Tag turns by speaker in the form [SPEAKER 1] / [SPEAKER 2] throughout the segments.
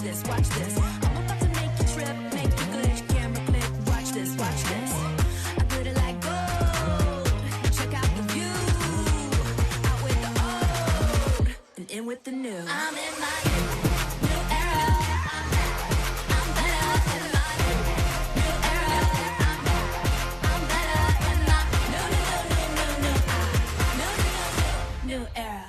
[SPEAKER 1] this, watch this. I'm about to make you trip, make you glitch, camera click, watch this, watch this. I put it like gold, check out the view. Out with the old, and in with the new. I'm in my new era. I'm better in my new era. I'm better in my new era.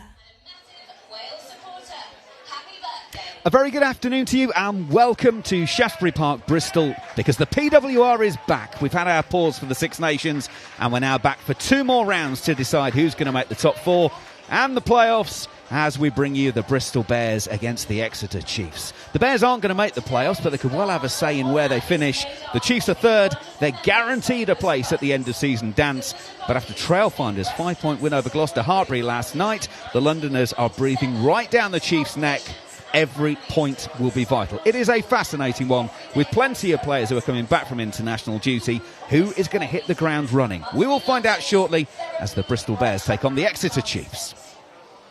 [SPEAKER 2] A very good afternoon to you and welcome to Shaftesbury Park, Bristol, because the PWR is back. We've had our pause for the Six Nations and we're now back for two more rounds to decide who's going to make the top four and the playoffs as we bring you the Bristol Bears against the Exeter Chiefs. The Bears aren't going to make the playoffs, but they could well have a say in where they finish. The Chiefs are third. They're guaranteed a place at the end of season dance. But after Trailfinders' 5-point win over Gloucester Hartpury last night, the Londoners are breathing right down the Chiefs' neck. Every point will be vital. It is a fascinating one with plenty of players who are coming back from international duty. Who is going to hit the ground running? We will find out shortly as the Bristol Bears take on the Exeter Chiefs.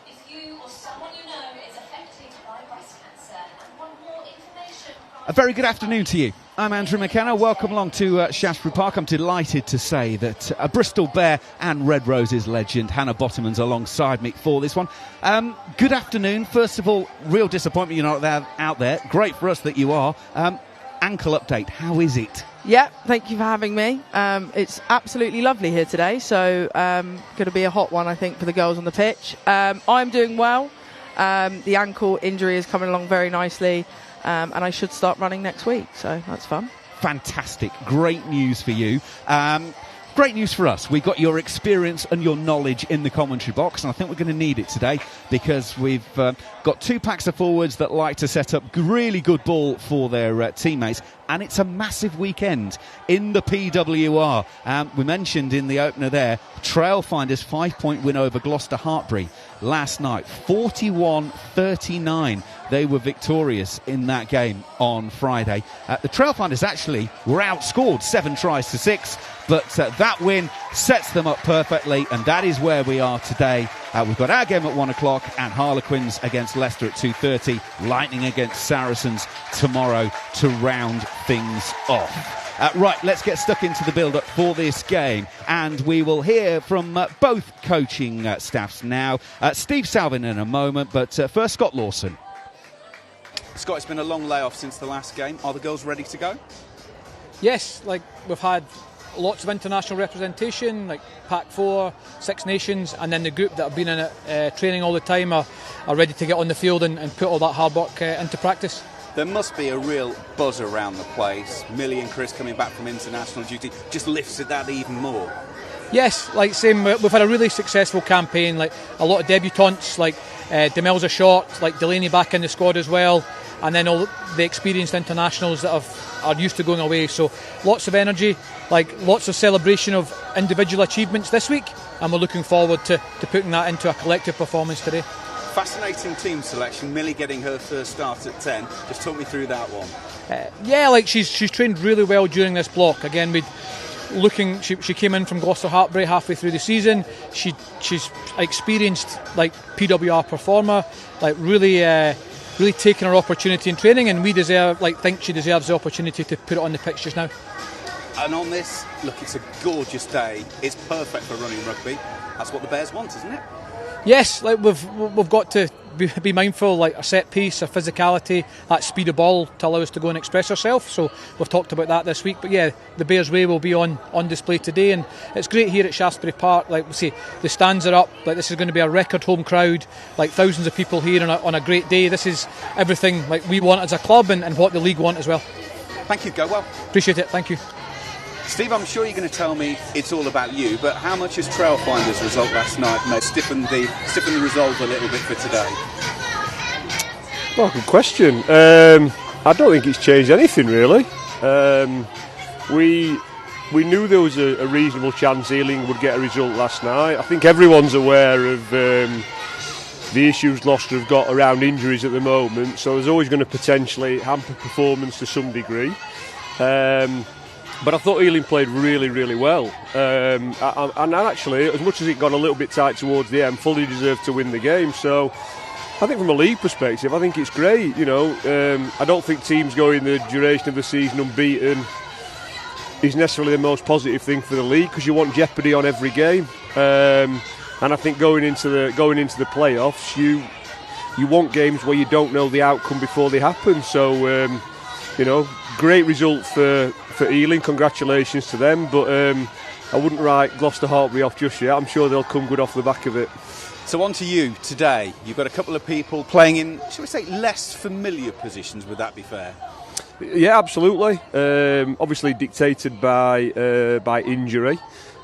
[SPEAKER 3] If you or someone you know is affected by breast cancer and want more information from...
[SPEAKER 2] A very good afternoon to you. I'm Andrew McKenna. Welcome along to Shaftesbury Park. I'm delighted to say that a Bristol Bear and Red Roses legend, Hannah Bottomans, alongside me for this one. Good afternoon. First of all, real disappointment you're not out there. Great for us that you are. Ankle update. How is it?
[SPEAKER 4] Yeah, thank you for having me. It's absolutely lovely here today, so going to be a hot one, I think, for the girls on the pitch. I'm doing well. The ankle injury is coming along very nicely. And I should start running next week, so that's fun.
[SPEAKER 2] Fantastic. Great news for you. Great news for us. We've got your experience and your knowledge in the commentary box, and I think we're going to need it today because we've got two packs of forwards that like to set up really good ball for their teammates, and it's a massive weekend in the PWR. We mentioned in the opener there, Trailfinders' 5-point win over Gloucester Hartpury last night, 41-39. They were victorious in that game on Friday. The Trailfinders actually were outscored 7-6, but that win sets them up perfectly, and that is where we are today. We've got our game at 1 o'clock and Harlequins against Leicester at 2:30, Lightning against Saracens tomorrow to round things off. Right, let's get stuck into the build-up for this game, and we will hear from both coaching staffs now. Steve Salvin in a moment, but first Scott Lawson. Scott, it's been a long layoff since the last game. Are the girls ready to go?
[SPEAKER 5] Yes, we've had lots of international representation, like Pac 4, Six Nations, and then the group that have been in it training all the time are ready to get on the field and put all that hard work into practice.
[SPEAKER 2] There must be a real buzz around the place. Millie and Chris coming back from international duty just lifts it that even more.
[SPEAKER 5] Yes, same. We've had a really successful campaign, a lot of debutantes, Demelza Short, Delaney back in the squad as well, and then all the experienced internationals that are used to going away. So lots of energy, lots of celebration of individual achievements this week, and we're looking forward to putting that into a collective performance today. Fascinating team selection. Millie getting her first start at 10. Just talk me through that one. She's trained really well during this block. Again, she came in from Gloucester Hartpury halfway through the season. She's experienced PWR performer, really taking her opportunity in training, and we think she deserves the opportunity to put it on the pitch just now.
[SPEAKER 2] And on this, look, it's a gorgeous day. It's perfect for running rugby. That's what the Bears want, isn't it?
[SPEAKER 5] Yes, we've got to be mindful, a set piece, a physicality, that speed of ball to allow us to go and express ourselves. So we've talked about that this week. But yeah, the Bears way will be on display today, and it's great here at Shaftesbury Park. We see the stands are up. This is going to be a record home crowd. Thousands of people here on a great day. This is everything we want as a club and what the league want as well.
[SPEAKER 2] Thank you. Go well.
[SPEAKER 5] Appreciate it. Thank you.
[SPEAKER 2] Steve, I'm sure you're going to tell me it's all about you, but how much has Trailfinders' result last night stiffened the resolve a little bit for today?
[SPEAKER 6] Well, good question. I don't think it's changed anything really. We knew there was a reasonable chance Ealing would get a result last night. I think everyone's aware of the issues Gloucester have got around injuries at the moment, so there's always going to potentially hamper performance to some degree. But I thought Ealing played really, really well. And actually, as much as it got a little bit tight towards the end, fully deserved to win the game. So I think from a league perspective, I think it's great. You know, I don't think teams going the duration of the season unbeaten is necessarily the most positive thing for the league, because you want jeopardy on every game. And I think going into the playoffs, you want games where you don't know the outcome before they happen. So you know, great result for Ealing. Congratulations to them. But I wouldn't write Gloucester-Hartpury off just yet. I'm sure they'll come good off the back of it.
[SPEAKER 2] So on to you today. You've got a couple of people playing in, shall we say, less familiar positions. Would that be fair?
[SPEAKER 6] Yeah, absolutely. Obviously dictated by injury.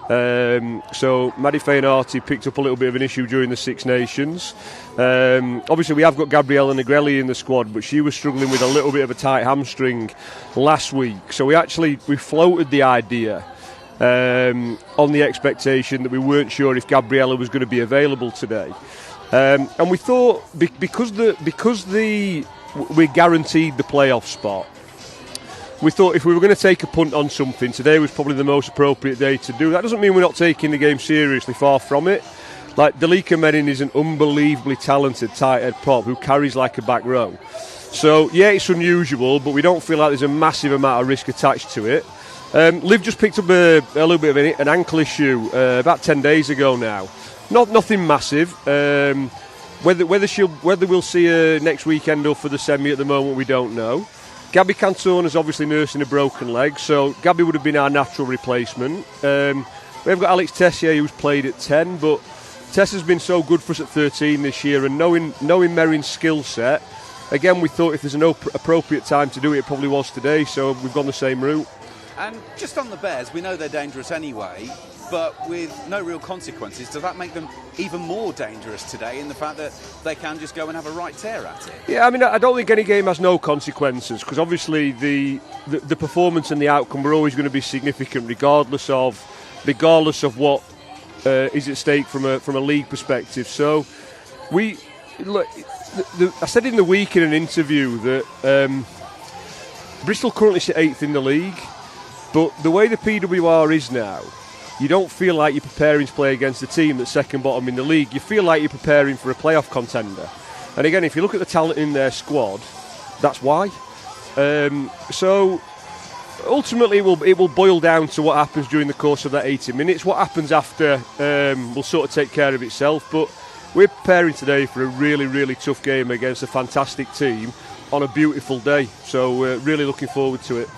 [SPEAKER 6] So Maddie Fainarty picked up a little bit of an issue during the Six Nations. Obviously we have got Gabriella Negrelli in the squad, but she was struggling with a little bit of a tight hamstring last week. So we floated the idea on the expectation that we weren't sure if Gabriella was going to be available today. And we thought because we're guaranteed the playoff spot, we thought if we were going to take a punt on something, today was probably the most appropriate day to do. That doesn't mean we're not taking the game seriously, far from it. Like, Dalika Menin is an unbelievably talented tight head prop who carries like a back row. So, yeah, it's unusual, but we don't feel like there's a massive amount of risk attached to it. Liv just picked up a little bit of an ankle issue about 10 days ago now. Nothing massive. Whether we'll see her next weekend or for the semi at the moment, we don't know. Gabby Cantona is obviously nursing a broken leg, so Gabby would have been our natural replacement. We've got Alex Tessier, who's played at 10, but Tess has been so good for us at 13 this year, and knowing Merrin's skill set, again, we thought if there's an appropriate time to do it, it probably was today, so we've gone the same route.
[SPEAKER 2] And just on the Bears, we know they're dangerous anyway, but with no real consequences, does that make them even more dangerous today in the fact that they can just go and have a right tear at it? Yeah,
[SPEAKER 6] I mean, I don't think any game has no consequences, because obviously the performance and the outcome are always going to be significant regardless of what is at stake from a league perspective. So I said in the week in an interview that Bristol currently sit 8th in the league, but the way the PWR is now, you don't feel like you're preparing to play against a team that's second bottom in the league. You feel like you're preparing for a playoff contender. And again, if you look at the talent in their squad, that's why. So ultimately it will boil down to what happens during the course of that 80 minutes. What happens after will sort of take care of itself. But we're preparing today for a really, really tough game against a fantastic team on a beautiful day. So we're really looking forward to it.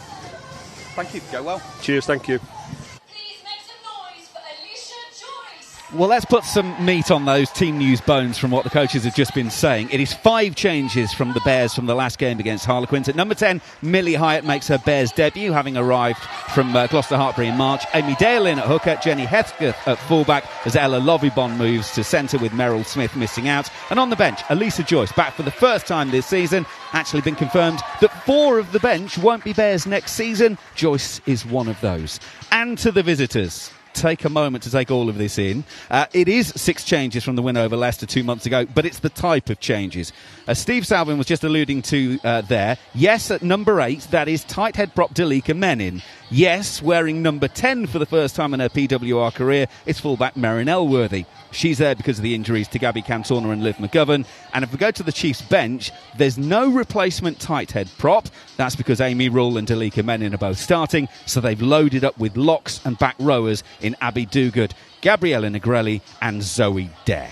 [SPEAKER 2] Thank you. Go well.
[SPEAKER 6] Cheers. Thank you.
[SPEAKER 3] Please make some noise for Alicia Joyce.
[SPEAKER 2] Well, let's put some meat on those team news bones from what the coaches have just been saying. It is 5 changes from the Bears from the last game against Harlequins. At number 10, Millie Hyatt makes her Bears debut, having arrived from Gloucester-Hartpury in March. Amy Dale in at hooker, Jenny Hesketh at fullback, as Ella Lovibon moves to centre with Merrill Smith missing out. And on the bench, Elisa Joyce, back for the first time this season. Actually been confirmed that 4 of the bench won't be Bears next season. Joyce is one of those. And to the visitors, take a moment to take all of this in. It is 6 changes from the win over Leicester 2 months ago, but it's the type of changes. As Steve Salvin was just alluding to there, yes, at number 8, that is tight head prop Dalika Menin. Yes, wearing number 10 for the first time in her PWR career, it's fullback Merrin Elworthy. She's there because of the injuries to Gabby Cantona and Liv McGovern. And if we go to the Chiefs bench, there's no replacement tight head prop. That's because Amy Rule and Dalika Menin are both starting, so they've loaded up with locks and back rowers in Abby Duguid, Gabriella Negrelli and Zoe Dare.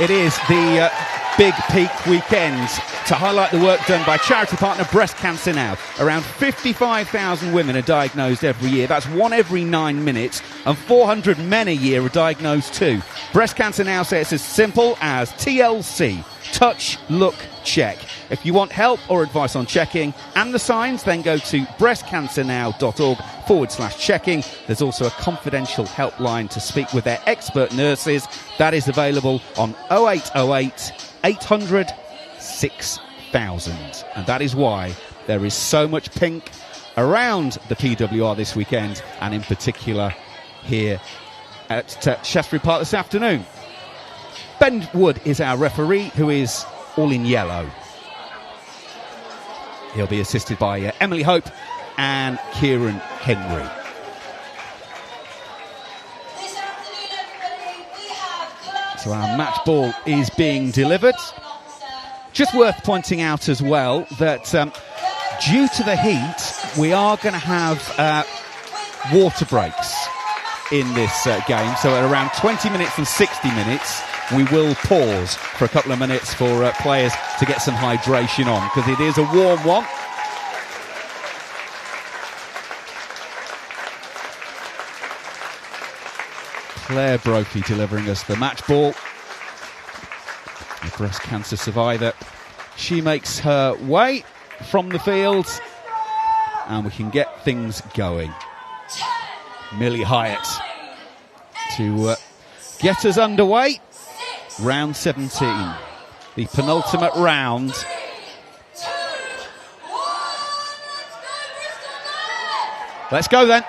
[SPEAKER 2] It is the Big Peak weekend to highlight the work done by charity partner Breast Cancer Now. Around 55,000 women are diagnosed every year. That's 1 every 9 minutes, and 400 men a year are diagnosed too. Breast Cancer Now says it's as simple as TLC. Touch, look, check. If you want help or advice on checking and the signs, then go to breastcancernow.org/checking. There's also a confidential helpline to speak with their expert nurses. That is available on 0808 800 6000. And that is why there is so much pink around the PWR this weekend, and in particular here at Shaftesbury Park this afternoon. Ben Wood is our referee, who is all in yellow. He'll be assisted by Emily Hope and Kieran Henry.
[SPEAKER 3] This afternoon, everybody, we have
[SPEAKER 2] So our match ball is being delivered. Just worth pointing out as well that due to the heat, we are going to have water breaks in this game. So at around 20 minutes and 60 minutes, we will pause for a couple of minutes for players to get some hydration on, because it is a warm one. Claire Brophy delivering us the match ball. A breast cancer survivor. She makes her way from the field, and we can get things going. Millie Hyatt to get us underway. Round 17, the penultimate round. Let's go then.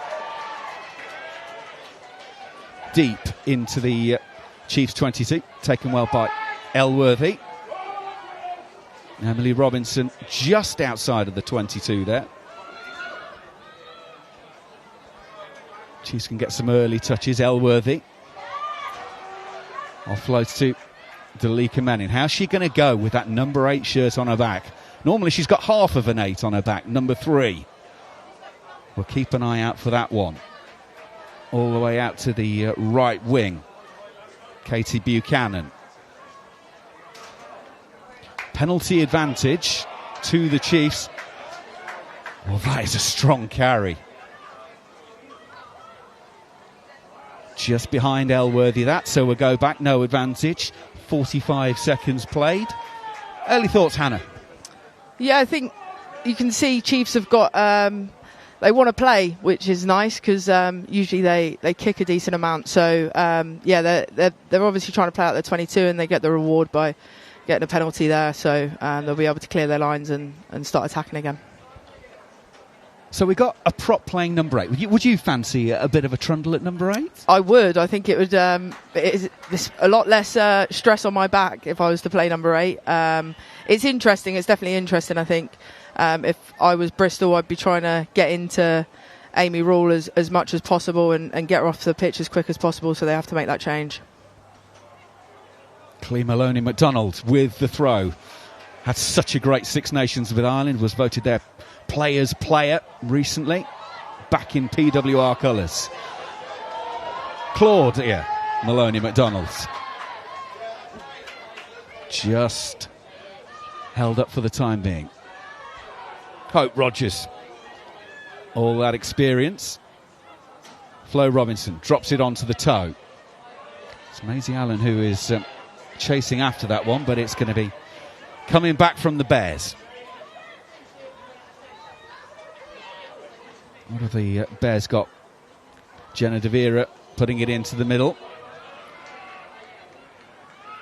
[SPEAKER 2] Deep into the Chiefs 22, taken well by Elworthy. Emily Robinson just outside of the 22 there. Chiefs can get some early touches. Elworthy offloads to Dalika Manning. How's she going to go with that number 8 shirt on her back? Normally she's got half of an 8 on her back, number 3. We'll keep an eye out for that one. All the way out to the right wing. Katie Buchanan. Penalty advantage to the Chiefs. Well, that is a strong carry. Just behind Elworthy that, so we'll go back, no advantage. 45 seconds played. Early thoughts, Hannah?
[SPEAKER 4] Yeah, I think you can see Chiefs have got, they want to play, which is nice, because usually they kick a decent amount. So, yeah, they're obviously trying to play out their 22, and they get the reward by getting a penalty there. So they'll be able to clear their lines and start attacking again.
[SPEAKER 2] So we got a prop playing number 8. Would you fancy a bit of a trundle at number 8?
[SPEAKER 4] I would. I think it would. It's a lot less stress on my back if I was to play number 8. It's interesting. It's definitely interesting. I think if I was Bristol, I'd be trying to get into Amy Rule as much as possible and get her off the pitch as quick as possible. So they have to make that change.
[SPEAKER 2] Clee Maloney McDonald with the throw. Had such a great Six Nations with Ireland. Was voted their Players' Player recently, back in PWR colours. Claudia Maloney McDonald just held up for the time being. Hope Rogers, all that experience. Flo Robinson drops it onto the toe. It's Maisie Allen who is chasing after that one, but it's going to be coming back from the Bears. What have the Bears got? Jenna De Vera putting it into the middle.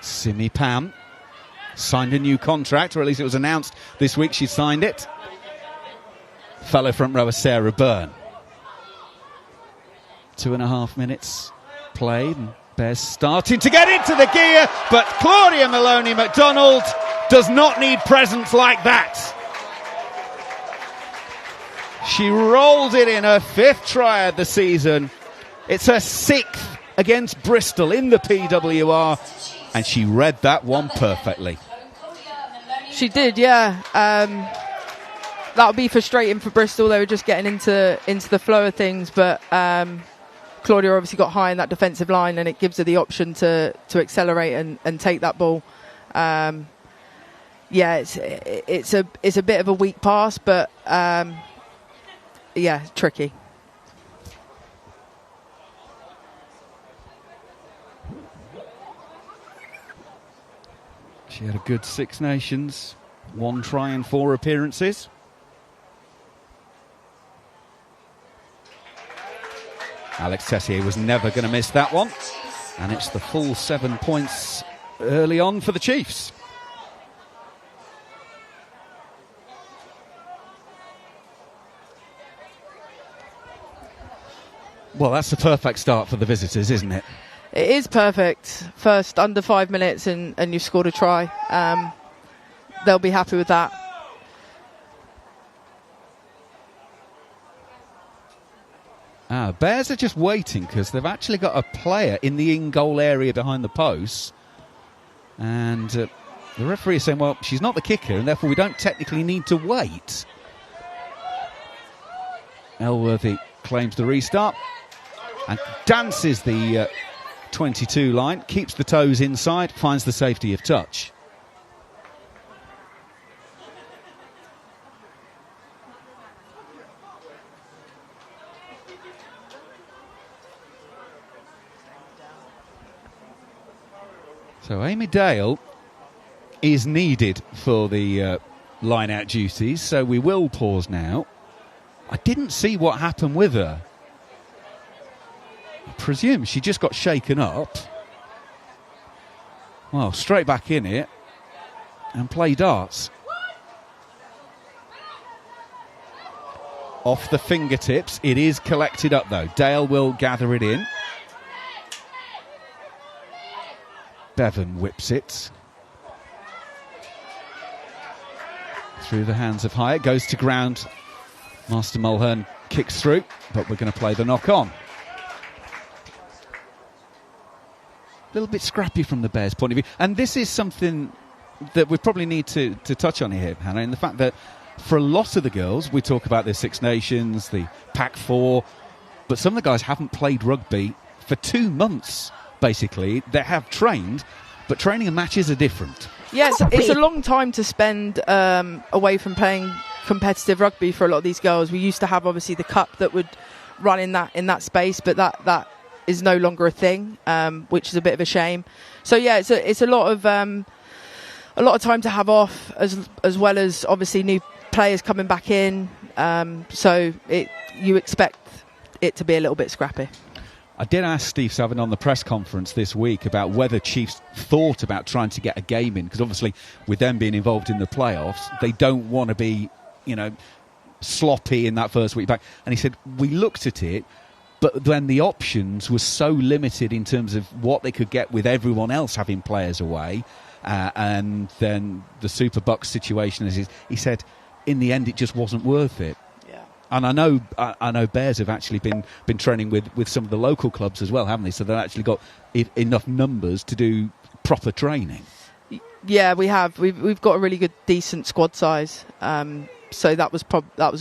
[SPEAKER 2] Simi Pam signed a new contract, or at least it was announced this week she signed it. Fellow front rower Sarah Byrne. 2.5 minutes played, and Bears starting to get into the gear, but Claudia Maloney McDonald does not need presence like that. She rolled it in her 5th try of the season. It's her 6th against Bristol in the PWR, and she read that one perfectly.
[SPEAKER 4] She did, yeah. That would be frustrating for Bristol. They were just getting into the flow of things, but Claudia obviously got high in that defensive line, and it gives her the option to accelerate and take that ball. Yeah, it's a bit of a weak pass, but yeah, tricky.
[SPEAKER 2] She had a good Six Nations, 1 try and 4 appearances. Alex Tessier was never going to miss that one, and it's the full 7 points early on for the Chiefs. Well, that's the perfect start for the visitors, isn't it?
[SPEAKER 4] It is perfect. First under 5 minutes and you've scored a try. They'll be happy with that.
[SPEAKER 2] Bears are just waiting because they've actually got a player in the in-goal area behind the post. And the referee is saying, well, she's not the kicker, and therefore we don't technically need to wait. Elworthy claims the restart and dances the 22 line, keeps the toes inside, finds the safety of touch. So Amy Dale is needed for the line-out duties, so we will pause now. I didn't see what happened with her. I presume she just got shaken up. Well, straight back in it and play darts. Off the fingertips. It is collected up, though. Dale will gather it in. Bevan whips it through the hands of Hyatt, goes to ground. Master Mulhern kicks through, but we're going to play the knock on. A little bit scrappy from the Bears' point of view, and this is something that we probably need to touch on here, Hannah, in the fact that for a lot of the girls, we talk about the Six Nations, the Pac 4, but some of the guys haven't played rugby for 2 months. Basically, they have trained, but training and matches are different.
[SPEAKER 4] Yes, it's a long time to spend away from playing competitive rugby for a lot of these girls. We used to have obviously the cup that would run in that space, but that is no longer a thing, which is a bit of a shame. So yeah, it's a lot of time to have off, as well as obviously new players coming back in. So you expect it to be a little bit scrappy.
[SPEAKER 2] I did ask Steve Savin on the press conference this week about whether Chiefs thought about trying to get a game in, because obviously with them being involved in the playoffs, they don't want to be, sloppy in that first week back. And he said, we looked at it, but then the options were so limited in terms of what they could get with everyone else having players away. And then the Super Bucks situation, he said, in the end, it just wasn't worth it. And I know Bears have actually been training with some of the local clubs as well, haven't they? So they've actually got enough numbers to do proper training.
[SPEAKER 4] Yeah, we have. We've got a really good, decent squad size. So that was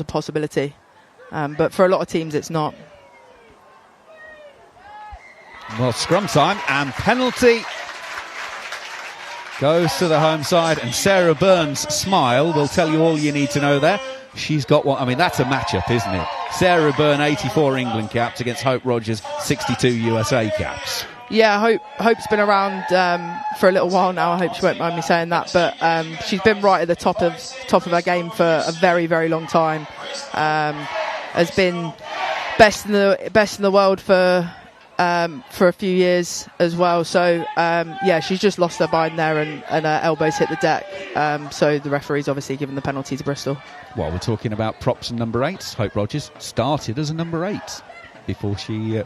[SPEAKER 4] a possibility. But for a lot of teams, it's not.
[SPEAKER 2] Well, scrum time and penalty goes to the home side, and Sarah Burns' smile will tell you all you need to know there. She's got one. I mean, that's a matchup, isn't it? Sarah Byrne, 84 England caps against Hope Rogers, 62 USA caps.
[SPEAKER 4] Yeah, Hope's been around for a little while now. I hope she won't mind me saying that, but she's been right at the top of her game for a very, very long time. Has been best in the world for a few years as well. So yeah, she's just lost her bind there, and her elbows hit the deck. So the referee's obviously given the penalty to Bristol.
[SPEAKER 2] Well, we're talking about props and number 8. Hope Rogers started as a number 8 before she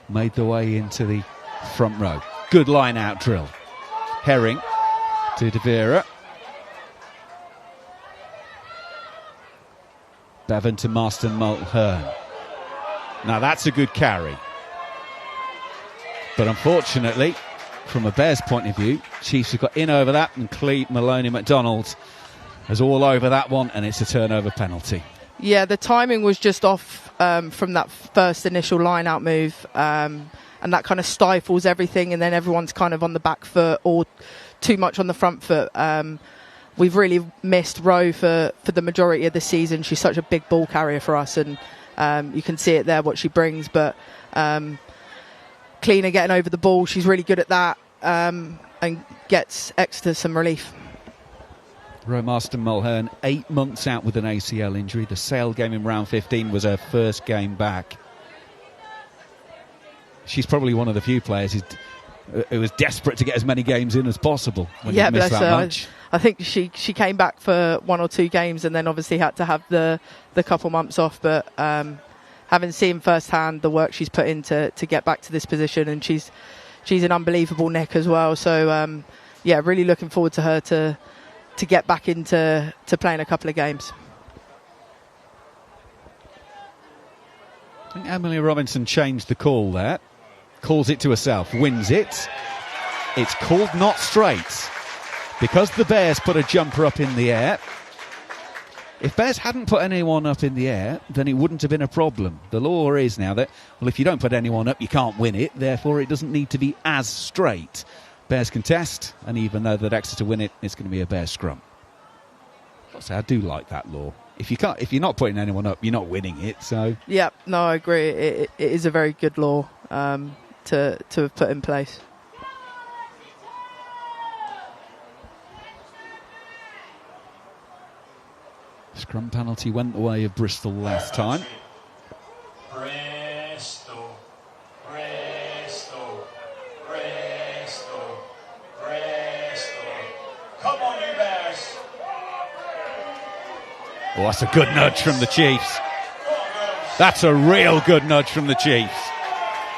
[SPEAKER 2] made the way into the front row. Good line out drill. Herring to De Vera. Bevan to Marston Mulhern. Now that's a good carry. But unfortunately, from a Bears point of view, Chiefs have got in over that, and Cleet Maloney McDonald is all over that one, and it's a turnover penalty.
[SPEAKER 4] Yeah, the timing was just off from that first initial line-out move, and that kind of stifles everything, and then everyone's kind of on the back foot or too much on the front foot. We've really missed Rowe for the majority of the season. She's such a big ball carrier for us, and you can see it there, what she brings, but Cleaner getting over the ball, she's really good at that, and gets Exeter some relief.
[SPEAKER 2] Rowe Marston Mulhern, 8 months out with an ACL injury. The Sale game in round 15 was her first game back. She's probably one of the few players who was desperate to get as many games in as possible when you miss that much.
[SPEAKER 4] I think she came back for 1 or 2 games and then obviously had to have the couple months off. But having seen firsthand the work she's put in to get back to this position, and she's an unbelievable nick as well. So yeah, really looking forward to her to get back into playing a couple of games.
[SPEAKER 2] I think Emily Robinson changed the call there. Calls it to herself, wins it. It's called not straight because the Bears put a jumper up in the air. If Bears hadn't put anyone up in the air, then it wouldn't have been a problem. The law is now that, well, if you don't put anyone up, you can't win it. Therefore, it doesn't need to be as straight. Bears contest, and even though that Exeter win it, it's going to be a Bears scrum. I do like that law. If you're not putting anyone up, you're not winning it. So
[SPEAKER 4] yeah, no, I agree. It is a very good law to have put in place.
[SPEAKER 2] Scrum penalty went the way of Bristol last time.
[SPEAKER 7] Bristol. Come on, you Bears.
[SPEAKER 2] Oh, that's a good nudge from the Chiefs. That's a real good nudge from the Chiefs.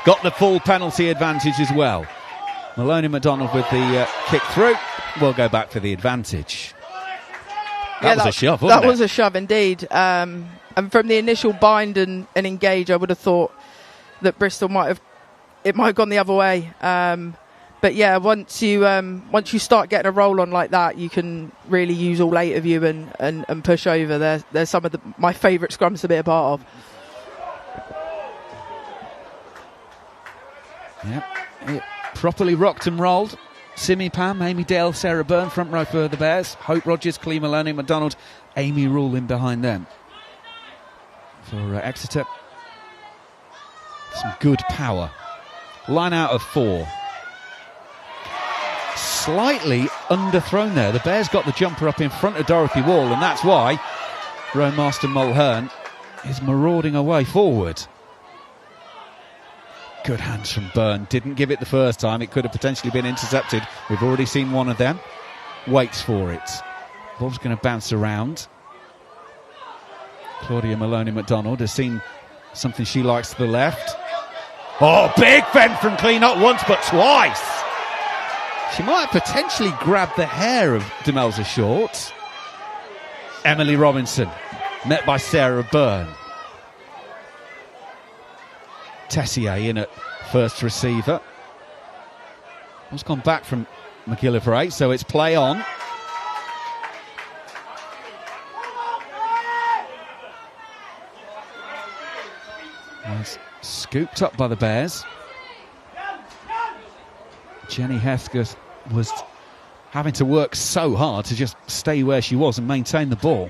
[SPEAKER 2] Got the full penalty advantage as well. Maloney McDonald with the kick through. We'll go back for the advantage. That was a shove, wasn't it?
[SPEAKER 4] That was a shove indeed. And from the initial bind and engage, I would have thought that Bristol might have gone the other way. But yeah, once you start getting a roll on like that, you can really use all 8 of you and push over. There's some of my favourite scrums to be a part of.
[SPEAKER 2] Yep, it properly rocked and rolled. Simi Pam, Amy Dale, Sarah Byrne, front row for the Bears. Hope Rogers, Clee Maloney, McDonald, Amy Rule in behind them. For Exeter, some good power. Line out of 4. Slightly underthrown there. The Bears got the jumper up in front of Dorothy Wall, and that's why Rowan Master Mulhern is marauding away forward. Good hands from Byrne. Didn't give it the first time. It could have potentially been intercepted. We've already seen one of them. Waits for it. Ball's going to bounce around. Claudia Maloney McDonald has seen something she likes to the left. Oh, big fend from Clee, not once but twice. She might potentially grab the hair of Demelza Short. Emily Robinson, met by Sarah Byrne. Tessier in at first receiver. Ball's gone back from McGillivray, so it's play on. It's scooped up by the Bears. Jenny Hesketh was having to work so hard to just stay where she was and maintain the ball.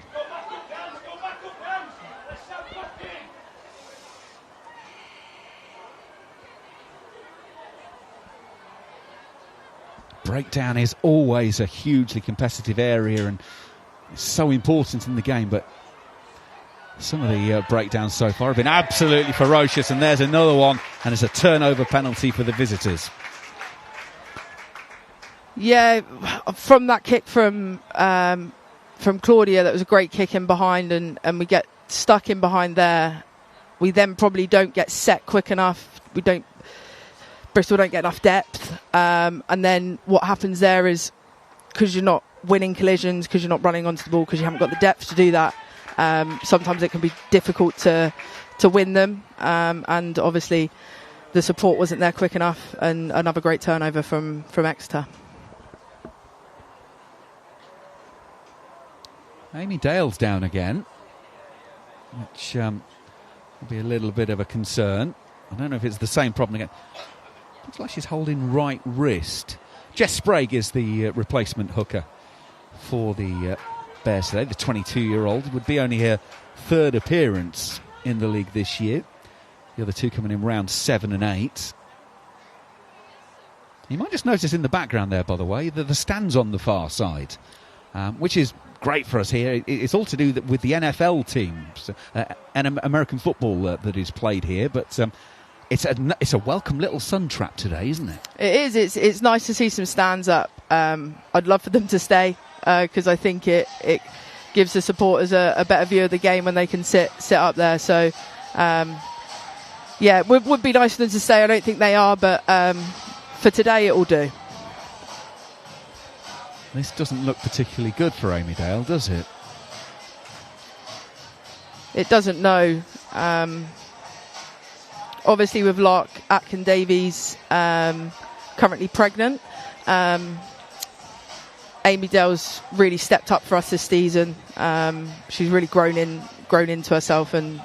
[SPEAKER 2] Breakdown is always a hugely competitive area and it's so important in the game, but some of the breakdowns so far have been absolutely ferocious, and there's another one, and it's a turnover penalty for the visitors.
[SPEAKER 4] Yeah, from that kick from Claudia, that was a great kick in behind, and we get stuck in behind there. We then probably don't get set quick enough. Bristol don't get enough depth, and then what happens there is, because you're not winning collisions, because you're not running onto the ball, because you haven't got the depth to do that, sometimes it can be difficult to win them, and obviously the support wasn't there quick enough, and another great turnover from Exeter.
[SPEAKER 2] Amy Dale's down again, which will be a little bit of a concern. I don't know if it's the same problem again. Looks like she's holding right wrist. Jess Sprague is the replacement hooker for the Bears today. The 22-year-old would be only her 3rd appearance in the league this year. The other 2 coming in round 7 and 8. You might just notice in the background there, by the way, that the stand's on the far side, which is great for us here. It's all to do with the NFL teams and American football that is played here, but it's a welcome little sun trap today, isn't it?
[SPEAKER 4] It is. It's nice to see some stands up. I'd love for them to stay, because I think it gives the supporters a better view of the game when they can sit up there. So Yeah, it would be nice for them to stay. I don't think they are, but for today it will do.
[SPEAKER 2] This doesn't look particularly good for Amy Dale, does it?
[SPEAKER 4] It doesn't, no. Obviously with Lark Atkin-Davies currently pregnant, Amy Dale's really stepped up for us this season. She's really grown into herself, and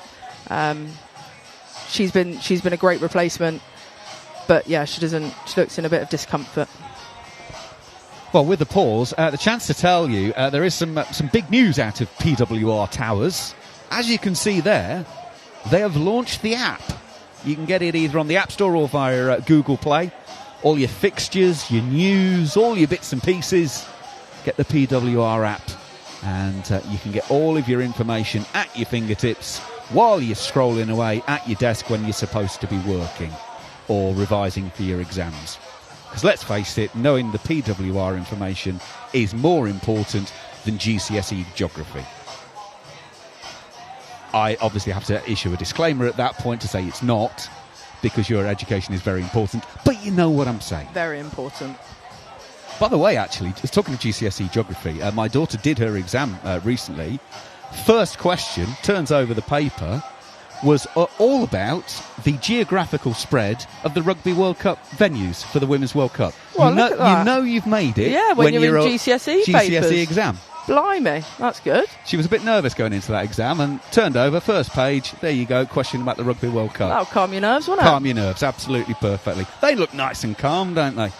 [SPEAKER 4] she's been a great replacement. But yeah, she looks in a bit of discomfort.
[SPEAKER 2] Well, with the pause, the chance to tell you there is some big news out of PWR Towers. As you can see there, they have launched the app. You can get it either on the App Store or via Google Play. All your fixtures, your news, all your bits and pieces, get the PWR app, and you can get all of your information at your fingertips while you're scrolling away at your desk when you're supposed to be working or revising for your exams. Because let's face it, knowing the PWR information is more important than GCSE geography. I obviously have to issue a disclaimer at that point to say it's not, because your education is very important, but you know what I'm saying.
[SPEAKER 4] Very important.
[SPEAKER 2] By the way, actually, just talking of GCSE geography, my daughter did her exam recently. First question, turns over the paper, was all about the geographical spread of the Rugby World Cup venues for the Women's World Cup.
[SPEAKER 4] Well,
[SPEAKER 2] you know,
[SPEAKER 4] look at that.
[SPEAKER 2] You know you've made it.
[SPEAKER 4] Yeah, when you're in GCSE papers.
[SPEAKER 2] exam.
[SPEAKER 4] Blimey, that's good.
[SPEAKER 2] She was a bit nervous going into that exam and turned over, first page, there you go, question about the Rugby World Cup.
[SPEAKER 4] That'll calm your nerves, won't it?
[SPEAKER 2] Calm your nerves, absolutely perfectly. They look nice and calm, don't they?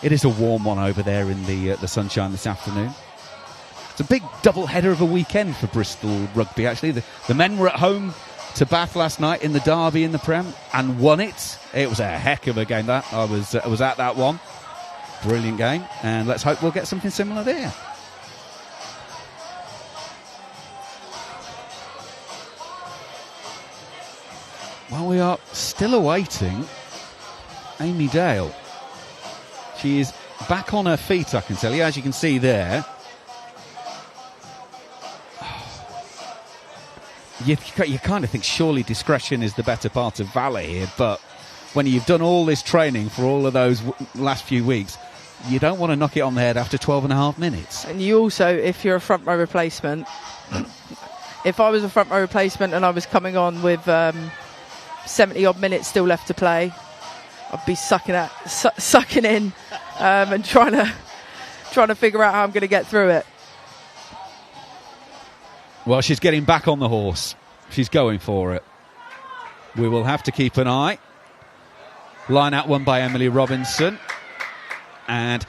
[SPEAKER 2] It is a warm one over there in the sunshine this afternoon. It's a big double header of a weekend for Bristol Rugby, actually. The men were at home to Bath last night in the derby in the Prem and won it. It was a heck of a game, that. I was at that one. Brilliant game, and let's hope we'll get something similar there. Well, we are still awaiting Amy Dale. She is back on her feet, I can tell you, as you can see there. You kind of think surely discretion is the better part of valour here, but when you've done all this training for all of those last few weeks, you don't want to knock it on the head after 12 and a half minutes.
[SPEAKER 4] And you also, if you're a front row replacement, if I was a front row replacement and I was coming on with 70-odd minutes still left to play, I'd be sucking in and trying to figure out how I'm going to get through it.
[SPEAKER 2] Well, she's getting back on the horse. She's going for it. We will have to keep an eye. Line out one by Emily Robinson. And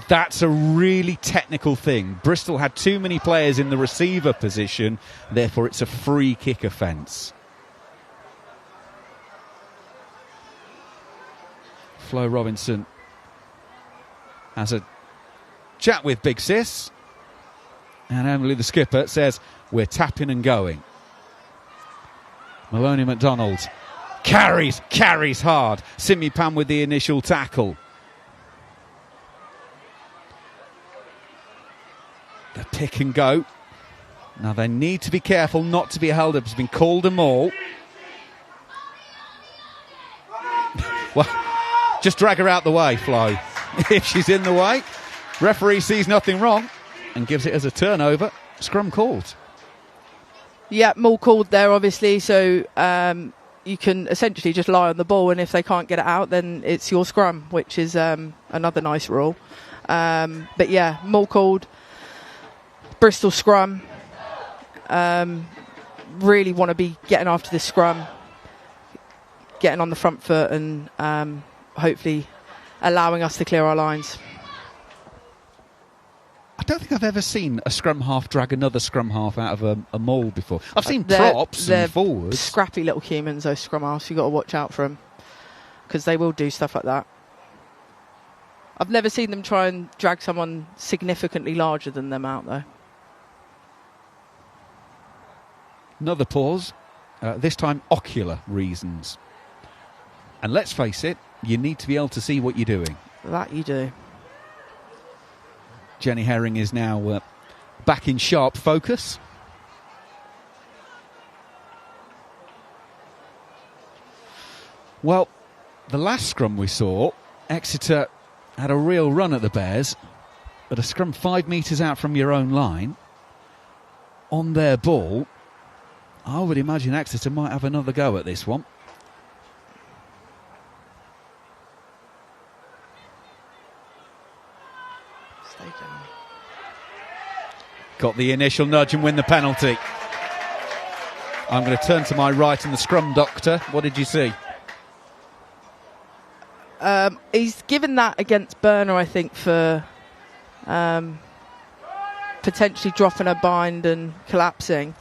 [SPEAKER 2] that's a really technical thing. Bristol had too many players in the receiver position, therefore it's a free kick offence. Flo Robinson has a chat with Big Sis, and Emily, the skipper, says we're tapping and going. Maloney McDonald carries hard. Simi Pam with the initial tackle. The pick and go. Now they need to be careful not to be held up. It's been called a maul. Well, just drag her out the way, Flo. If she's in the way, referee sees nothing wrong and gives it as a turnover. Scrum called.
[SPEAKER 4] Yeah, maul called there, obviously, so you can essentially just lie on the ball, and if they can't get it out, then it's your scrum, which is another nice rule. But yeah, maul called. Bristol scrum. Really want to be getting after this scrum, getting on the front foot, and hopefully allowing us to clear our lines.
[SPEAKER 2] I don't think I've ever seen a scrum half drag another scrum half out of a maul before. I've seen props and forwards.
[SPEAKER 4] Scrappy little humans, those scrum halves. You've got to watch out for them, because they will do stuff like that. I've never seen them try and drag someone significantly larger than them out, though.
[SPEAKER 2] Another pause, this time ocular reasons. And let's face it, you need to be able to see what you're doing.
[SPEAKER 4] That you do.
[SPEAKER 2] Jenny Herring is now back in sharp focus. Well, the last scrum we saw, Exeter had a real run at the Bears, but a scrum 5 metres out from your own line, on their ball. I would imagine Exeter might have another go at this one. Got the initial nudge and win the penalty. I'm going to turn to my right and the scrum doctor. What did you see?
[SPEAKER 4] He's given that against Burner, I think, for potentially dropping a bind and collapsing.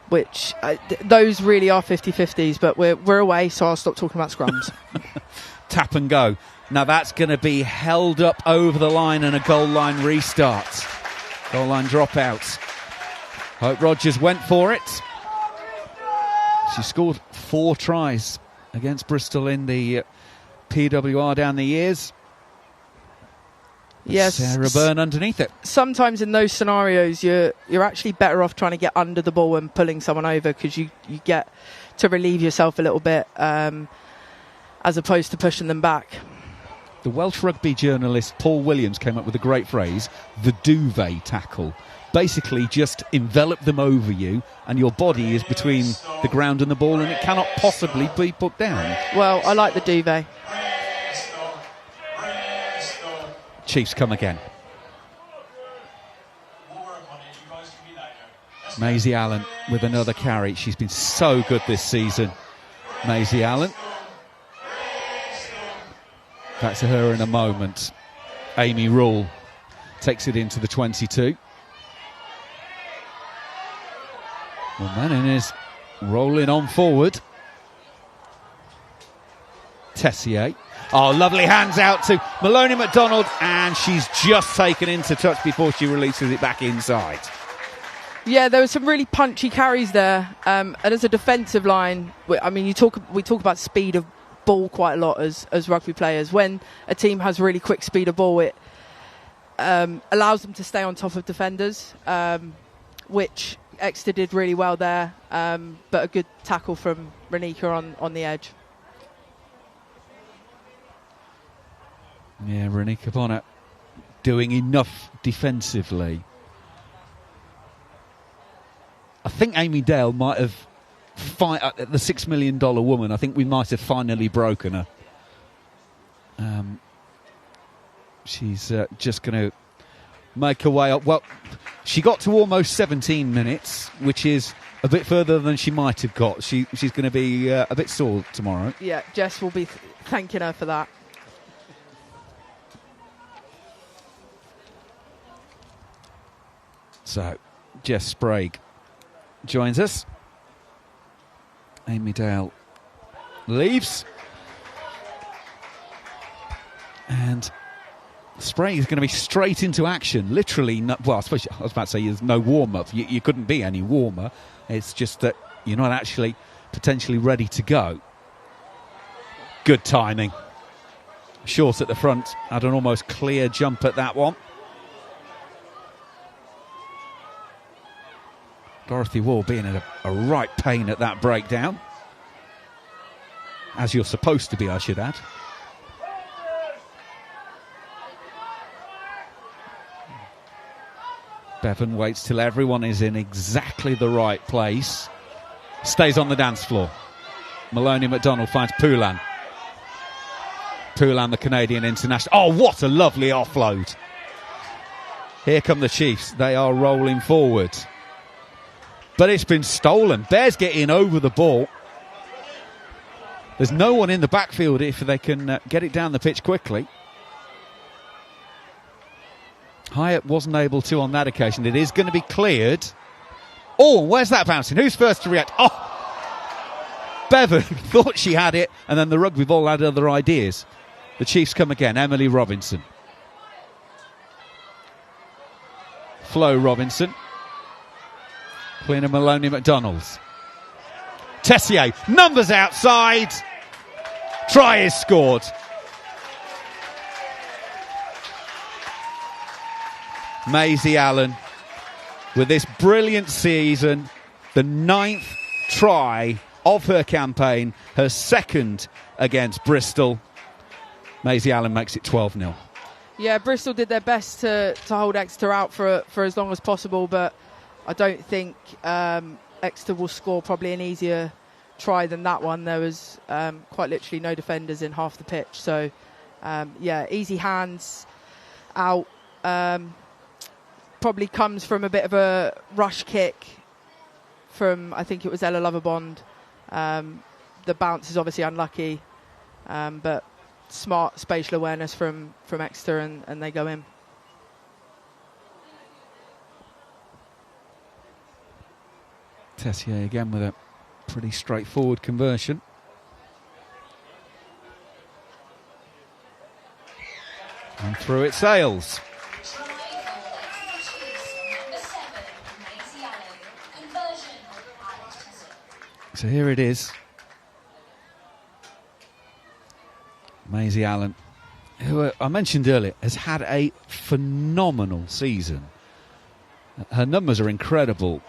[SPEAKER 4] Which those really are 50-50s, but we're away, so I'll stop talking about scrums.
[SPEAKER 2] Tap and go. Now that's going to be held up over the line and a goal line restart. Goal line dropout. Hope Rogers went for it. She scored 4 tries against Bristol in the PWR down the years.
[SPEAKER 4] Yes,
[SPEAKER 2] Sarah Byrne underneath it.
[SPEAKER 4] Sometimes in those scenarios, you're actually better off trying to get under the ball and pulling someone over, because you get to relieve yourself a little bit, as opposed to pushing them back.
[SPEAKER 2] The Welsh rugby journalist Paul Williams came up with a great phrase, the duvet tackle. Basically just envelop them over you and your body is between the ground and the ball and it cannot possibly be put down.
[SPEAKER 4] Well, I like the duvet.
[SPEAKER 2] Chiefs come again. Maisie Allen with another carry. She's been so good this season. Maisie Allen. Back to her in a moment. Amy Rule takes it into the 22. Well, Manning is rolling on forward. Tessier. Oh, lovely hands out to Maloney McDonald, and she's just taken into touch before she releases it back inside.
[SPEAKER 4] Yeah, there were some really punchy carries there. And as a defensive line, I mean, we talk about speed of ball quite a lot as rugby players. When a team has really quick speed of ball, it allows them to stay on top of defenders, which Exeter did really well there, but a good tackle from Renika on the edge.
[SPEAKER 2] Yeah, Renika Bonner doing enough defensively. I think Amy Dale might have the $6 million woman. I think we might have finally broken her. She's just going to make her way up. Well, she got to almost 17 minutes, which is a bit further than she might have got. She's going to be a bit sore tomorrow.
[SPEAKER 4] Yeah, Jess will be thanking her for that.
[SPEAKER 2] So, Jess Sprague joins us. Amy Dale leaves. And Sprague is going to be straight into action. Literally, well, I suppose I was about to say there's no warm-up. You couldn't be any warmer. It's just that you're not actually potentially ready to go. Good timing. Short at the front. Had an almost clear jump at that one. Dorothy Wall being in a right pain at that breakdown. As you're supposed to be, I should add. Bevan waits till everyone is in exactly the right place. Stays on the dance floor. Maloney McDonald finds Poulan. Poulan, the Canadian international. Oh, what a lovely offload. Here come the Chiefs. They are rolling forward. But it's been stolen. Bears get in over the ball. There's no one in the backfield if they can get it down the pitch quickly. Hyatt wasn't able to on that occasion. It is going to be cleared. Oh, where's that bouncing? Who's first to react? Oh! Bevan thought she had it, and then the rugby ball had other ideas. The Chiefs come again. Emily Robinson. Flo Robinson. Cleaner Maloney McDonald's. Tessier, numbers outside. Try is scored. Maisie Allen with this brilliant season, the 9th try of her campaign, her second against Bristol. Maisie Allen makes it 12-0.
[SPEAKER 4] Yeah, Bristol did their best to hold Exeter out for as long as possible, but I don't think Exeter will score probably an easier try than that one. There was quite literally no defenders in half the pitch. So, easy hands out. Probably comes from a bit of a rush kick from, I think it was Ella Loverbond. The bounce is obviously unlucky, but smart spatial awareness from Exeter, and they go in.
[SPEAKER 2] Tessier again with a pretty straightforward conversion. And through it sails.
[SPEAKER 3] Try for Exeter Chiefs, number 7, Maisie Allen. Conversion, Alex Tessier.
[SPEAKER 2] So here it is. Maisie Allen, who I mentioned earlier, has had a phenomenal season. Her numbers are incredible.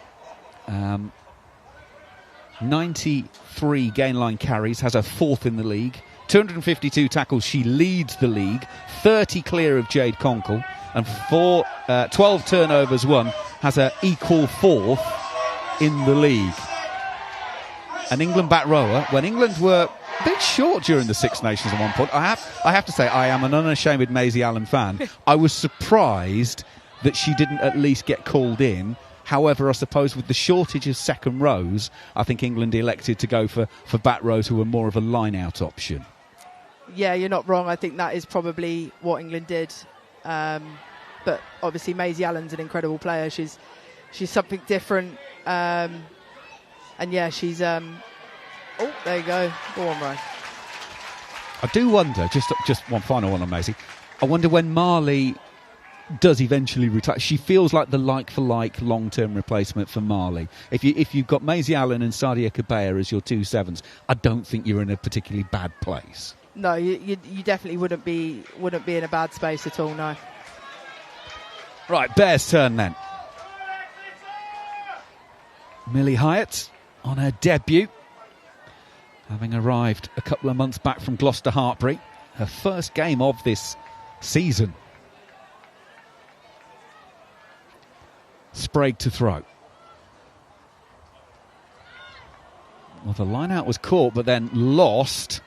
[SPEAKER 2] 93 gain line carries, has her fourth in the league. 252 tackles, she leads the league. 30 clear of Jade Conkle. And 12 turnovers won, has her equal fourth in the league. An England back rower, when England were a bit short during the Six Nations at one point. I have to say, I am an unashamed Maisie Allen fan. I was surprised that she didn't at least get called in. However, I suppose with the shortage of second rows, I think England elected to go for back rows who were more of a line-out option.
[SPEAKER 4] Yeah, you're not wrong. I think that is probably what England did. But obviously Maisie Allen's an incredible player. She's something different. And yeah, she's... oh, there you go. Go on, Ryan.
[SPEAKER 2] I do wonder, just one final one on Maisie, I wonder when Marley does eventually retire. She feels like the like-for-like long-term replacement for Marley. If you've got Maisie Allen and Sadia Kabea as your two sevens, I don't think you're in a particularly bad place.
[SPEAKER 4] No, you definitely wouldn't be in a bad space at all, no.
[SPEAKER 2] Right, Bears' turn then. Millie Hyatt on her debut, having arrived a couple of months back from Gloucester Hartbury. Her first game of this season. Sprague to throw. Well, the line-out was caught but then lost.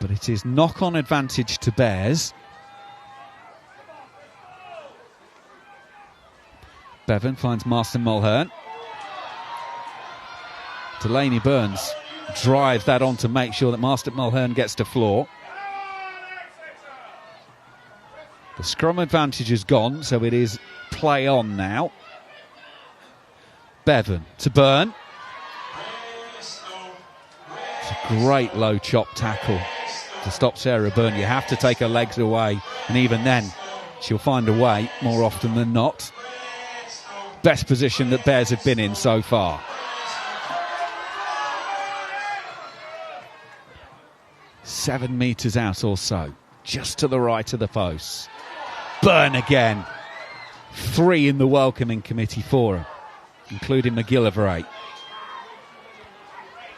[SPEAKER 2] But it is knock-on advantage to Bears. Bevan finds Marston Mulhern. Delaney Burns drives that on to make sure that Marston Mulhern gets to floor. The scrum advantage is gone, so it is play on now. Bevan to Byrne. It's a great low chop tackle to stop Sarah Byrne. You have to take her legs away, and even then she'll find a way more often than not. Best position that Bears have been in so far. Seven metres out or so, just to the right of the post. Byrne again. 3 in the welcoming committee for her, including McGillivray.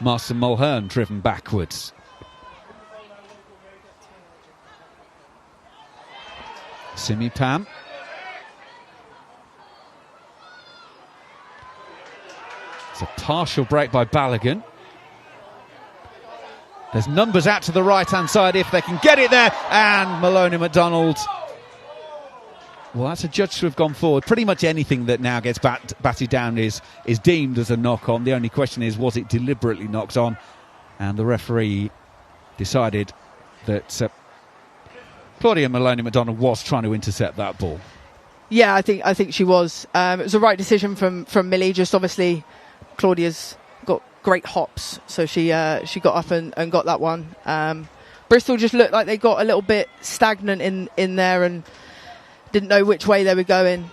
[SPEAKER 2] Marston Mulhern driven backwards. Simi Pam. It's a partial break by Balogun. There's numbers out to the right-hand side if they can get it there. And Maloney McDonald. Well, that's a judge to have gone forward. Pretty much anything that now gets batted down is deemed as a knock-on. The only question is, was it deliberately knocked on? And the referee decided that Claudia Maloney McDonald was trying to intercept that ball.
[SPEAKER 4] Yeah, I think she was. It was the right decision from Millie. Just obviously, Claudia's got great hops, so she got up and got that one. Bristol just looked like they got a little bit stagnant in there and didn't know which way they were going.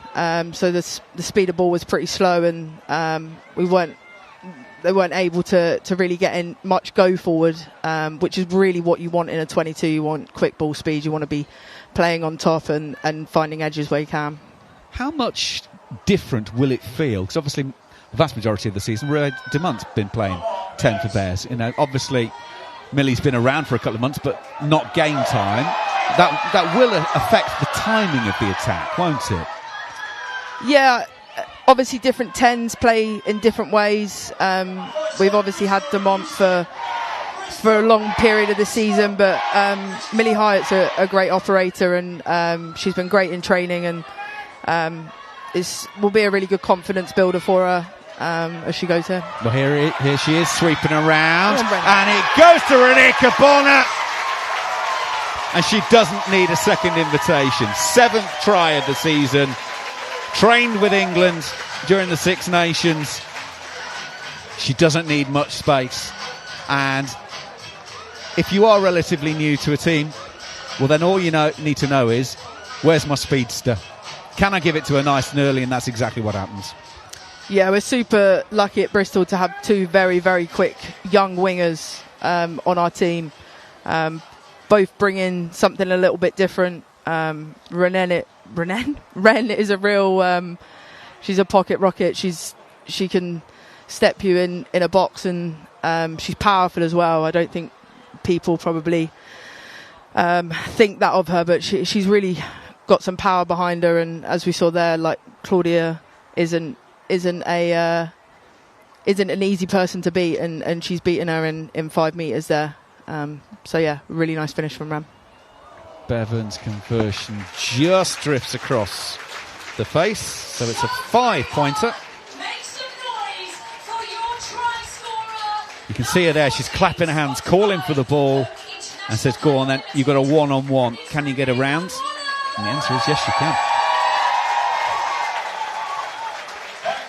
[SPEAKER 4] So the speed of ball was pretty slow, and they weren't able to really get in much go forward, which is really what you want in a 22. You want quick ball speed. You want to be playing on top and finding edges where you can.
[SPEAKER 2] How much different will it feel? Because obviously the vast majority of the season, Ray Demont's been playing 10 for Bears. You know, obviously Millie's been around for a couple of months, but not game time. That will affect the timing of the attack, won't it?
[SPEAKER 4] Yeah, obviously different 10s play in different ways. We've obviously had Demont for a long period of the season, but Millie Hyatt's a great operator, and she's been great in training, and will be a really good confidence builder for her as she goes here.
[SPEAKER 2] Well, here she is sweeping around, and it goes to Renika Bonner, and she doesn't need a second invitation. 7th try of the season, trained with England during the Six Nations. She doesn't need much space, and if you are relatively new to a team, well then all you need to know is, where's my speedster? Can I give it to her nice and early? And that's exactly what happens.
[SPEAKER 4] Yeah, we're super lucky at Bristol to have 2 very, very quick young wingers on our team. Both bring in something a little bit different. Ren is a real... she's a pocket rocket. She can step you in a box, and she's powerful as well. I don't think people probably think that of her, but she's really got some power behind her, and as we saw there, like, Claudia isn't an easy person to beat, and she's beaten her in 5 metres there. So yeah, really nice finish from Ram.
[SPEAKER 2] Bevan's conversion just drifts across the face, so it's a 5-pointer.
[SPEAKER 3] Make some noise for your try scorer.
[SPEAKER 2] You can see her there, she's clapping her hands, calling for the ball, and says, go on then, you've got a one-on-one. Can you get around? And the answer is yes, you can.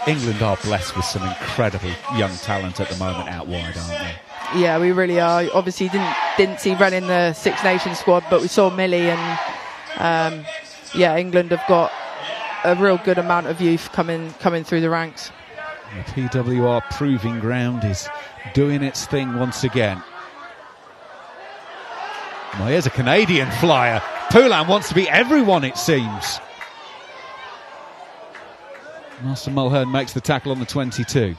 [SPEAKER 2] England are blessed with some incredible young talent at the moment out wide, aren't they?
[SPEAKER 4] Yeah, we really are. Obviously didn't see Ren in the Six Nations squad, but we saw Millie, and England have got a real good amount of youth coming through the ranks.
[SPEAKER 2] The PWR Proving Ground is doing its thing once again. Well, here's a Canadian flyer. Poulan wants to beat everyone, it seems. Master Mulhern makes the tackle on the 22.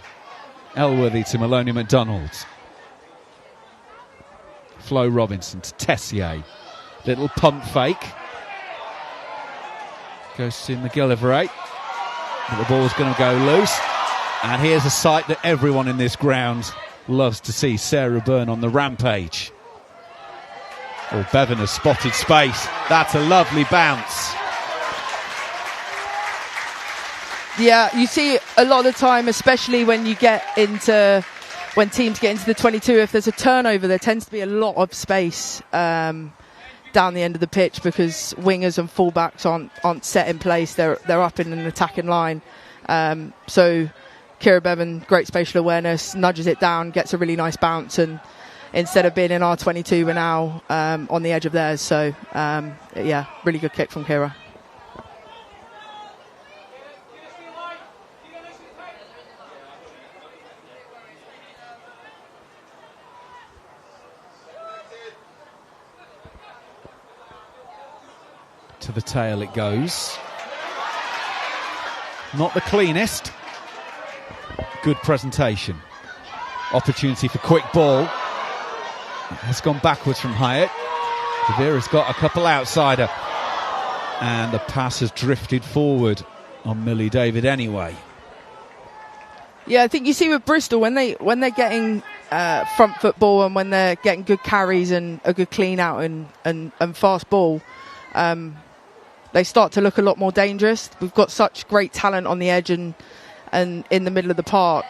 [SPEAKER 2] Elworthy to Maloney McDonald. Flo Robinson to Tessier. Little pump fake. Goes to McGillivray. But the ball's going to go loose. And here's a sight that everyone in this ground loves to see. Sarah Byrne on the rampage. Oh, Bevan has spotted space. That's a lovely bounce.
[SPEAKER 4] Yeah, you see a lot of the time, especially when teams get into the 22, if there's a turnover, there tends to be a lot of space down the end of the pitch, because wingers and fullbacks aren't set in place. They're up in an attacking line. So Kira Bevan, great spatial awareness, nudges it down, gets a really nice bounce, and instead of being in our 22, we're now on the edge of theirs. So really good kick from Kira.
[SPEAKER 2] To the tail it goes. Not the cleanest. Good presentation. Opportunity for quick ball. Has gone backwards from Hyatt. Devera's got a couple outside her. And the pass has drifted forward on Millie David anyway.
[SPEAKER 4] Yeah, I think you see with Bristol, when they're getting front foot ball, and when they're getting good carries and a good clean out and fast ball, they start to look a lot more dangerous. We've got such great talent on the edge and in the middle of the park.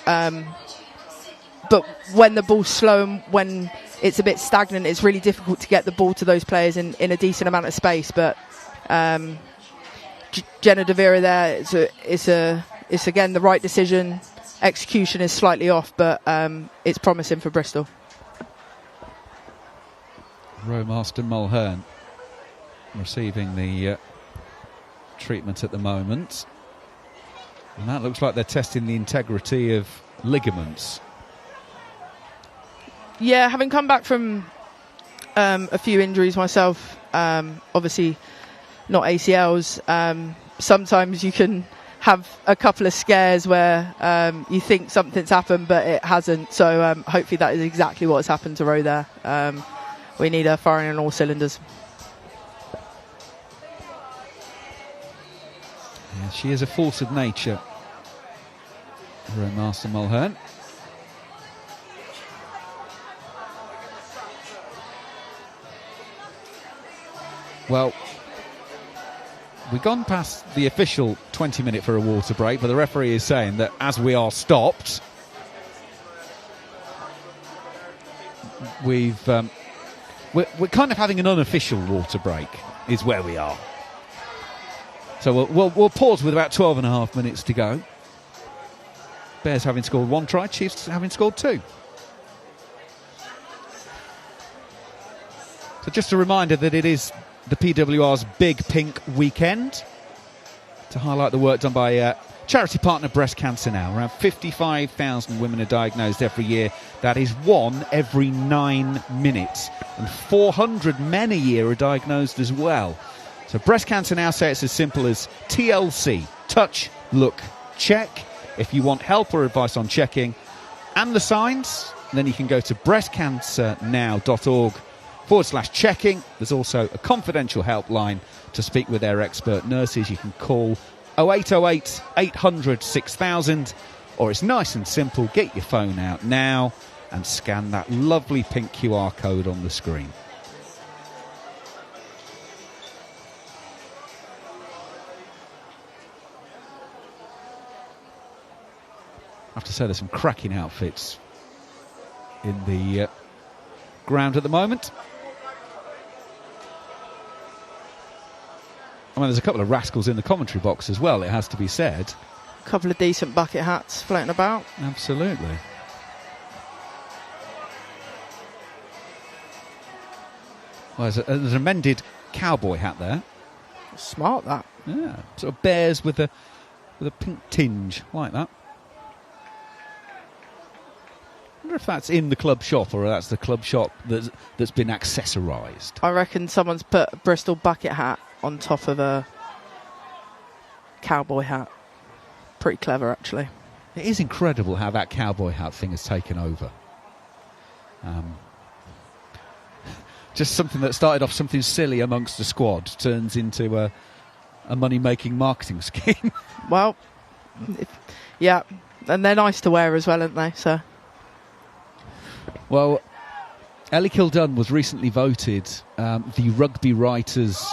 [SPEAKER 4] But when the ball's slow and when it's a bit stagnant, it's really difficult to get the ball to those players in a decent amount of space. But Jenna Devera there, it's again the right decision. Execution is slightly off, but it's promising for Bristol.
[SPEAKER 2] Rowmaster Mulhern receiving the treatment at the moment, and that looks like they're testing the integrity of ligaments.
[SPEAKER 4] Yeah, having come back from a few injuries myself, obviously not ACLs, sometimes you can have a couple of scares where you think something's happened but it hasn't. So hopefully that is exactly what's happened to Roe there. We need her firing on all cylinders.
[SPEAKER 2] Yeah, she is a force of nature, Roe Master Mulhern. Well, we've gone past the official 20-minute for a water break, but the referee is saying that as we are stopped, we're kind of having an unofficial water break, is where we are. So we'll pause with about 12 and a half minutes to go. Bears having scored 1 try, Chiefs having scored 2. So just a reminder that it is the PWR's Big Pink Weekend, to highlight the work done by charity partner Breast Cancer Now. Around 55,000 women are diagnosed every year. That is 1 every 9 minutes. And 400 men a year are diagnosed as well. So Breast Cancer Now say it's as simple as TLC, touch, look, check. If you want help or advice on checking and the signs, then you can go to breastcancernow.org/checking. There's also a confidential helpline to speak with their expert nurses. You can call 0808 800 6000, or it's nice and simple. Get your phone out now and scan that lovely pink QR code on the screen. I have to say there's some cracking outfits in the ground at the moment. I mean, there's a couple of rascals in the commentary box as well, it has to be said.
[SPEAKER 4] A couple of decent bucket hats floating about.
[SPEAKER 2] Absolutely. Well, there's a mended cowboy hat there.
[SPEAKER 4] Smart, that.
[SPEAKER 2] Yeah, sort of bears with a pink tinge, like that. I wonder if that's in the club shop or that's the club shop that's been accessorised.
[SPEAKER 4] I reckon someone's put a Bristol bucket hat on top of a cowboy hat. Pretty clever, actually.
[SPEAKER 2] It is incredible how that cowboy hat thing has taken over. Just something that started off something silly amongst the squad turns into a money-making marketing scheme.
[SPEAKER 4] Well, yeah, and they're nice to wear as well, aren't they? So.
[SPEAKER 2] Well, Ellie Kildunn was recently voted the Rugby Writers'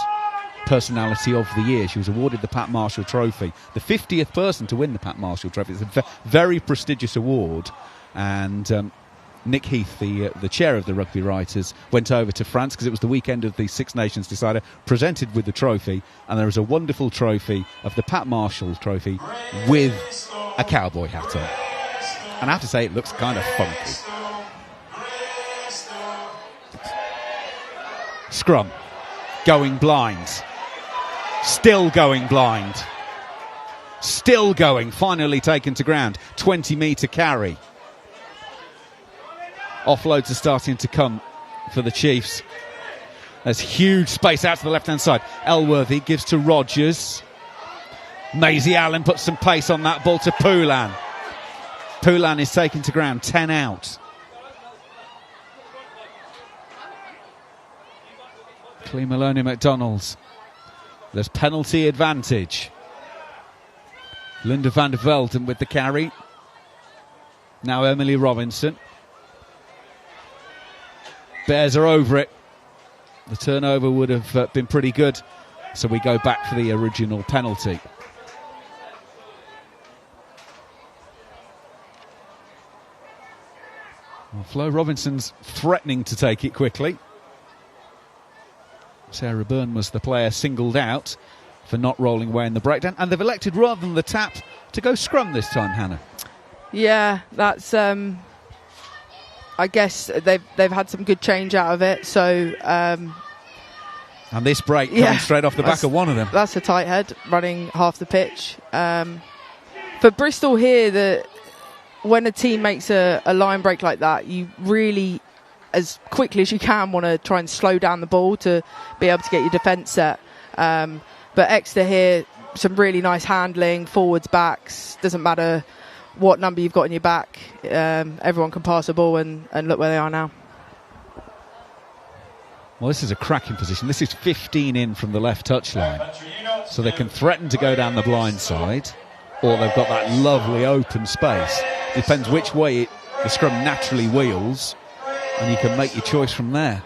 [SPEAKER 2] Personality of the Year. She was awarded the Pat Marshall Trophy, the 50th person to win the Pat Marshall Trophy. It's a very prestigious award, and Nick Heath, the chair of the Rugby Writers, went over to France because it was the weekend of the Six Nations Decider, presented with the trophy, and there is a wonderful trophy of the Pat Marshall Trophy with a cowboy hat on. And I have to say, it looks kind of funky. Scrum, going blind, still going blind, still going, finally taken to ground, 20-metre carry. Offloads are starting to come for the Chiefs. There's huge space out to the left-hand side. Elworthy gives to Rogers. Maisie Allen puts some pace on that ball to Poulan. Poulan is taken to ground, 10 out. Clee Maloney McDonald's. There's penalty advantage. Linda van der Velden with the carry. Now Emily Robinson. Bears are over it. The turnover would have been pretty good, so we go back for the original penalty. Well, Flo Robinson's threatening to take it quickly. Sarah Byrne was the player singled out for not rolling away in the breakdown, and they've elected, rather than the tap, to go scrum this time, Hannah.
[SPEAKER 4] Yeah, that's I guess they've had some good change out of it. So
[SPEAKER 2] and this break coming straight off the back of one of them.
[SPEAKER 4] That's a tight head running half the pitch. For Bristol here, when a team makes a line break like that, you really, as quickly as you can, want to try and slow down the ball to be able to get your defence set. But Exeter here, some really nice handling, forwards, backs. Doesn't matter what number you've got in your back. Everyone can pass a ball, and look where they are now.
[SPEAKER 2] Well, this is a cracking position. This is 15 in from the left touchline. So they can threaten to go down the blind side, or they've got that lovely open space. Depends which way the scrum naturally wheels, and you can make your choice from there.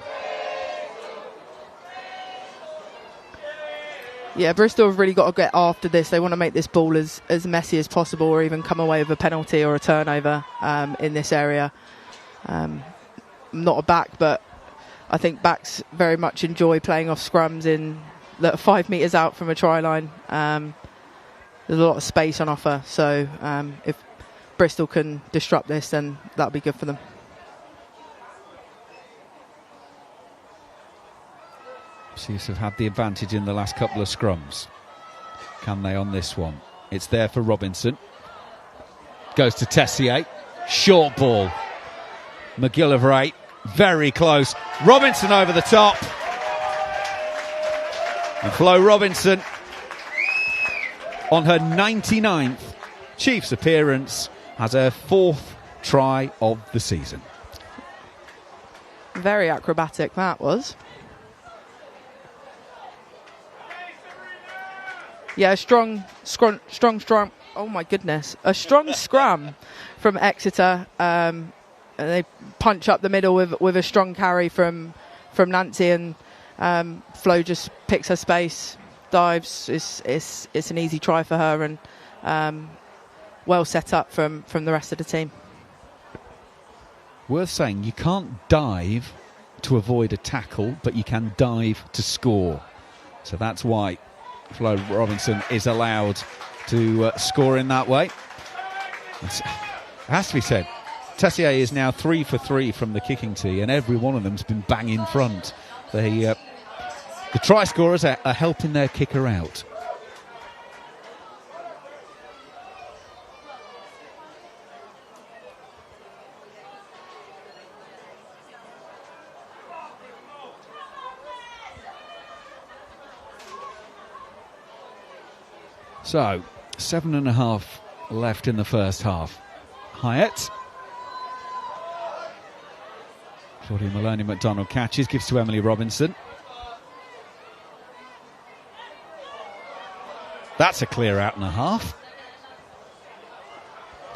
[SPEAKER 4] Yeah, Bristol have really got to get after this. They want to make this ball as messy as possible, or even come away with a penalty or a turnover in this area. I'm not a back, but I think backs very much enjoy playing off scrums that are 5 metres out from a try line. There's a lot of space on offer, so if Bristol can disrupt this, then that'll be good for them.
[SPEAKER 2] Chiefs have had the advantage in the last couple of scrums. Can they on this one? It's there for Robinson. Goes to Tessier. Short ball. McGillivray. Very close. Robinson over the top. And Flo Robinson, on her 99th Chiefs appearance, has her 4th try of the season.
[SPEAKER 4] Very acrobatic that was. Yeah, a strong. Oh my goodness, a strong scrum from Exeter. And they punch up the middle with a strong carry from Nancy, and Flo just picks her space, dives. It's an easy try for her, and well set up from the rest of the team.
[SPEAKER 2] Worth saying, you can't dive to avoid a tackle, but you can dive to score. So that's why Flo Robinson is allowed to score in that way. It has to be said, Tessier is now 3 for 3 from the kicking tee, and every one of them's been bang in front. The try scorers are helping their kicker out. So, 7.5 left in the first half. Hyatt. Claudia Maloney-McDonald catches, gives to Emily Robinson. That's a clear out and a half.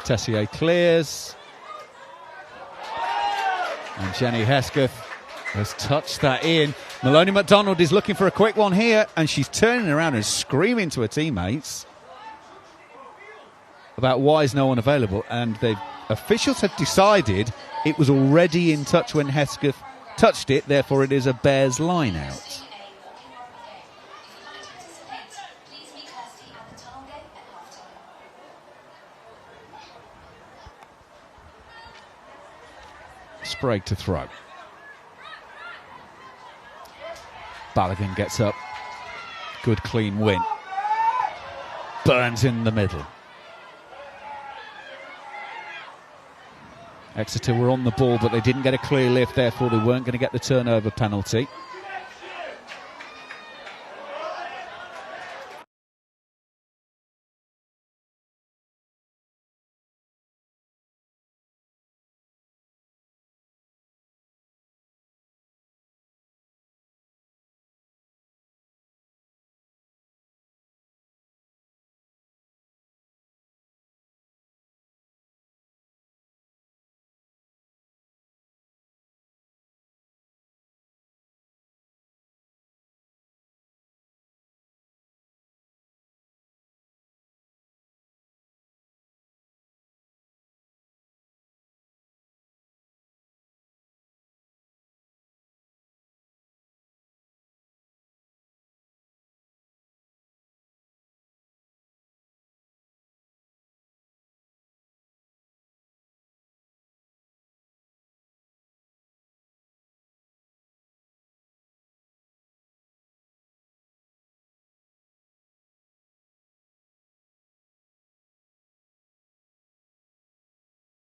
[SPEAKER 2] Tessier clears. And Jenny Hesketh has touched that in. Maloney-McDonald is looking for a quick one here, and she's turning around and screaming to her teammates about why is no one available, and the officials had decided it was already in touch when Hesketh touched it, therefore it is a Bears line out. Sprague to throw. Balogun gets up. Good clean win. Burns in the middle. Exeter were on the ball, but they didn't get a clear lift, therefore they weren't going to get the turnover penalty.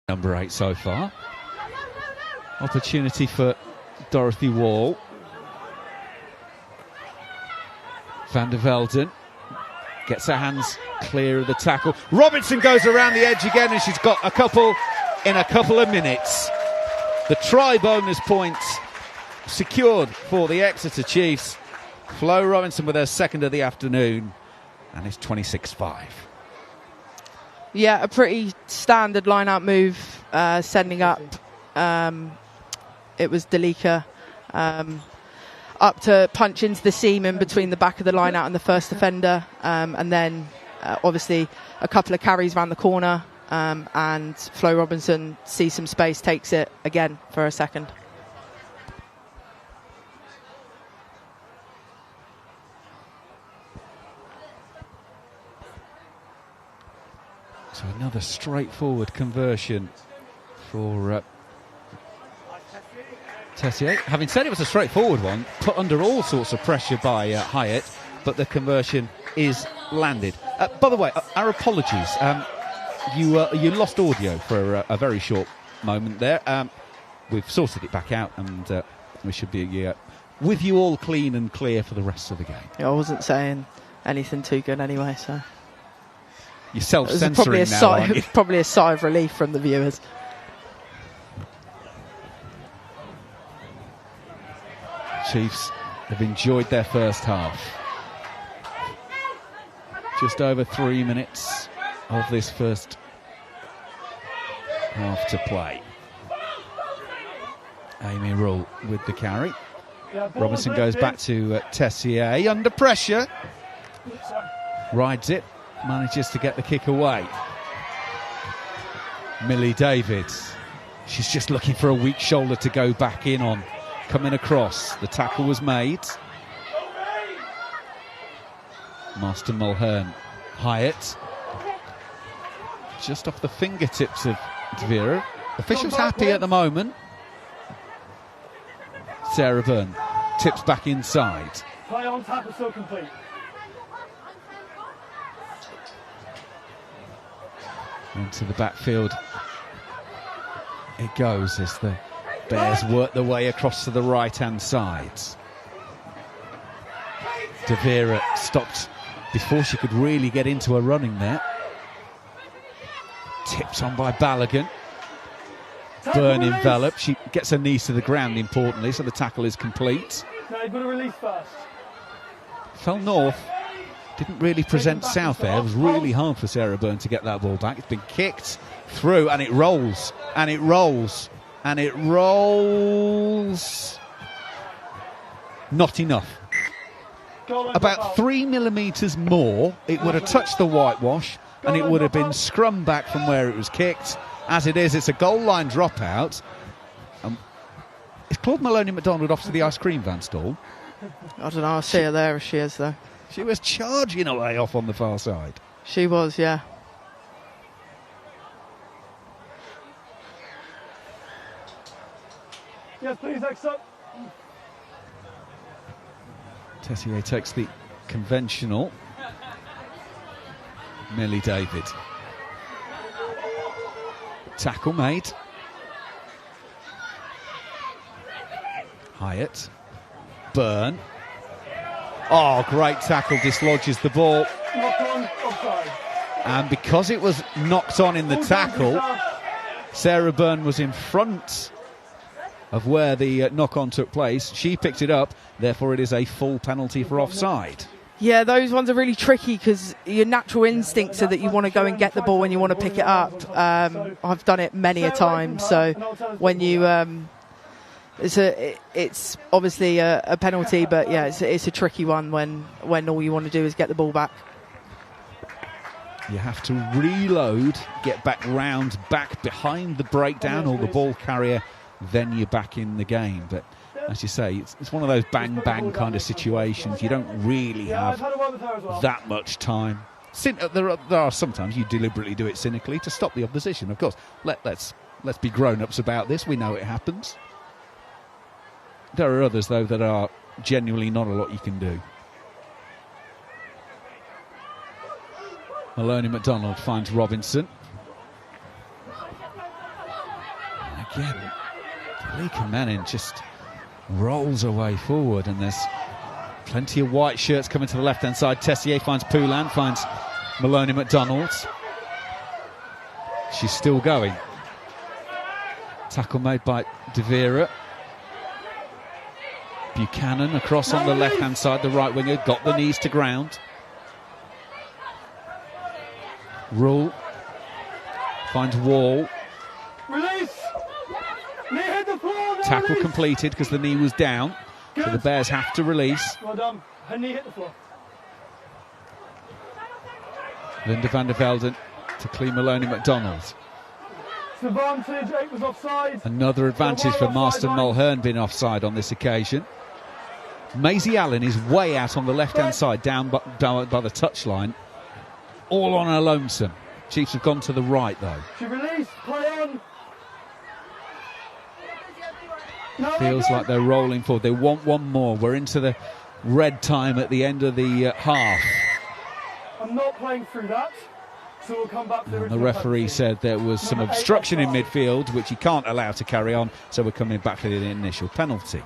[SPEAKER 2] Number 8 so far. Opportunity for Dorothy Wall. Van der Velden Gets her hands clear of the tackle. Robinson goes around the edge again, and she's got a couple in a couple of minutes. The try bonus points secured for the Exeter Chiefs. Flo Robinson with her second of the afternoon, and it's 26-5.
[SPEAKER 4] Yeah, a pretty standard line-out move, sending up. It was Dalika up to punch into the seam in between the back of the line-out and the first defender, and then obviously a couple of carries around the corner, and Flo Robinson sees some space, takes it again for a second.
[SPEAKER 2] So another straightforward conversion for Tessier. Having said it was a straightforward one, put under all sorts of pressure by Hyatt, but the conversion is landed. By the way, our apologies. You lost audio for a very short moment there. We've sorted it back out, and we should be with you all clean and clear for the rest of the game.
[SPEAKER 4] Yeah, I wasn't saying anything too good anyway, so...
[SPEAKER 2] You're self-censoring now, aren't you?
[SPEAKER 4] Probably a sigh of relief from the viewers.
[SPEAKER 2] Chiefs have enjoyed their first half. Just over 3 minutes of this first half to play. Amy Rule with the carry. Robinson goes back to Tessier under pressure. Rides it. Manages to get the kick away. Millie Davids. She's just looking for a weak shoulder to go back in on. Coming across. The tackle was made. Master Mulhern. Hyatt. Just off the fingertips of Devera. Officials happy at the moment. Sarah Byrne tips back inside.
[SPEAKER 7] Play on tap is still complete.
[SPEAKER 2] Into the backfield it goes as the Bears work their way across to the right-hand side. Devera stopped before she could really get into a running there. Tipped on by Balogun. Byrne enveloped. She gets her knees to the ground, importantly, so the tackle is complete.
[SPEAKER 7] No, you've got to release first.
[SPEAKER 2] Fell north. Didn't really present south there. It was really hard for Sarah Byrne to get that ball back. It's been kicked through, and it rolls, and it rolls, and it rolls. Not enough. About 3 millimetres more, it would have touched the whitewash, and it would have been scrum back from where it was kicked. As it is, it's a goal line dropout. Is Claude Maloney MacDonald off to the ice cream van stall?
[SPEAKER 4] I don't know, I'll see her there if she is, though.
[SPEAKER 2] She was charging away off on the far side.
[SPEAKER 4] She was, yeah.
[SPEAKER 7] Yes, please, exit.
[SPEAKER 2] Tessier takes the conventional. Millie David. Tackle made. Hyatt. Byrne. Oh, great tackle, dislodges the ball.
[SPEAKER 7] Knock on, offside.
[SPEAKER 2] And because it was knocked on in the tackle, Sarah Byrne was in front of where the knock-on took place. She picked it up, therefore it is a full penalty for offside.
[SPEAKER 4] Yeah, those ones are really tricky because your natural instincts are that you want to go and get the ball when you want to pick it up. I've done it many a time, so when you... It's obviously a penalty, but yeah, it's a tricky one when all you want to do is get the ball back.
[SPEAKER 2] You have to reload, get back round, back behind the breakdown or the ball carrier, then you're back in the game. But as you say, it's one of those bang-bang kind of situations. You don't really have that much time. There are sometimes you deliberately do it cynically to stop the opposition, of course. Let's be grown-ups about this. We know it happens. There are others, though, that are genuinely not a lot you can do. Maloney MacDonald finds Robinson. And again, Lee Menin just rolls away forward, and there's Plenty of white shirts coming to the left-hand side. Tessier finds Poulan, finds Maloney McDonald. She's still going. Tackle made by De Vera. Buchanan across on the left-hand side. The right winger got the knees to ground. Rule finds Wall.
[SPEAKER 7] Release! Knee hit the floor! Now
[SPEAKER 2] Tackle
[SPEAKER 7] release.
[SPEAKER 2] completed because the knee was down. So the Bears have to release.
[SPEAKER 7] Well done. Her knee hit the floor.
[SPEAKER 2] Linda van der Velden to clean Maloney McDonald.
[SPEAKER 7] It's an advantage. 8 was offside.
[SPEAKER 2] Another advantage for Marston Mulhern being offside on this occasion. Maisie Allen is way out on the left-hand side, down by the touchline. All on her lonesome. Chiefs have gone to the right, though.
[SPEAKER 7] She released. Play on. No,
[SPEAKER 2] Feels
[SPEAKER 7] go.
[SPEAKER 2] like they're rolling forward. They want one more. We're into the red time at the end of the half.
[SPEAKER 7] I'm not playing through that. So we'll come back to the
[SPEAKER 2] And the
[SPEAKER 7] original
[SPEAKER 2] referee
[SPEAKER 7] penalty.
[SPEAKER 2] said there was some
[SPEAKER 7] Number 8
[SPEAKER 2] obstruction in
[SPEAKER 7] offside.
[SPEAKER 2] midfield, which he can't allow to carry on. So we're coming back for the initial penalty.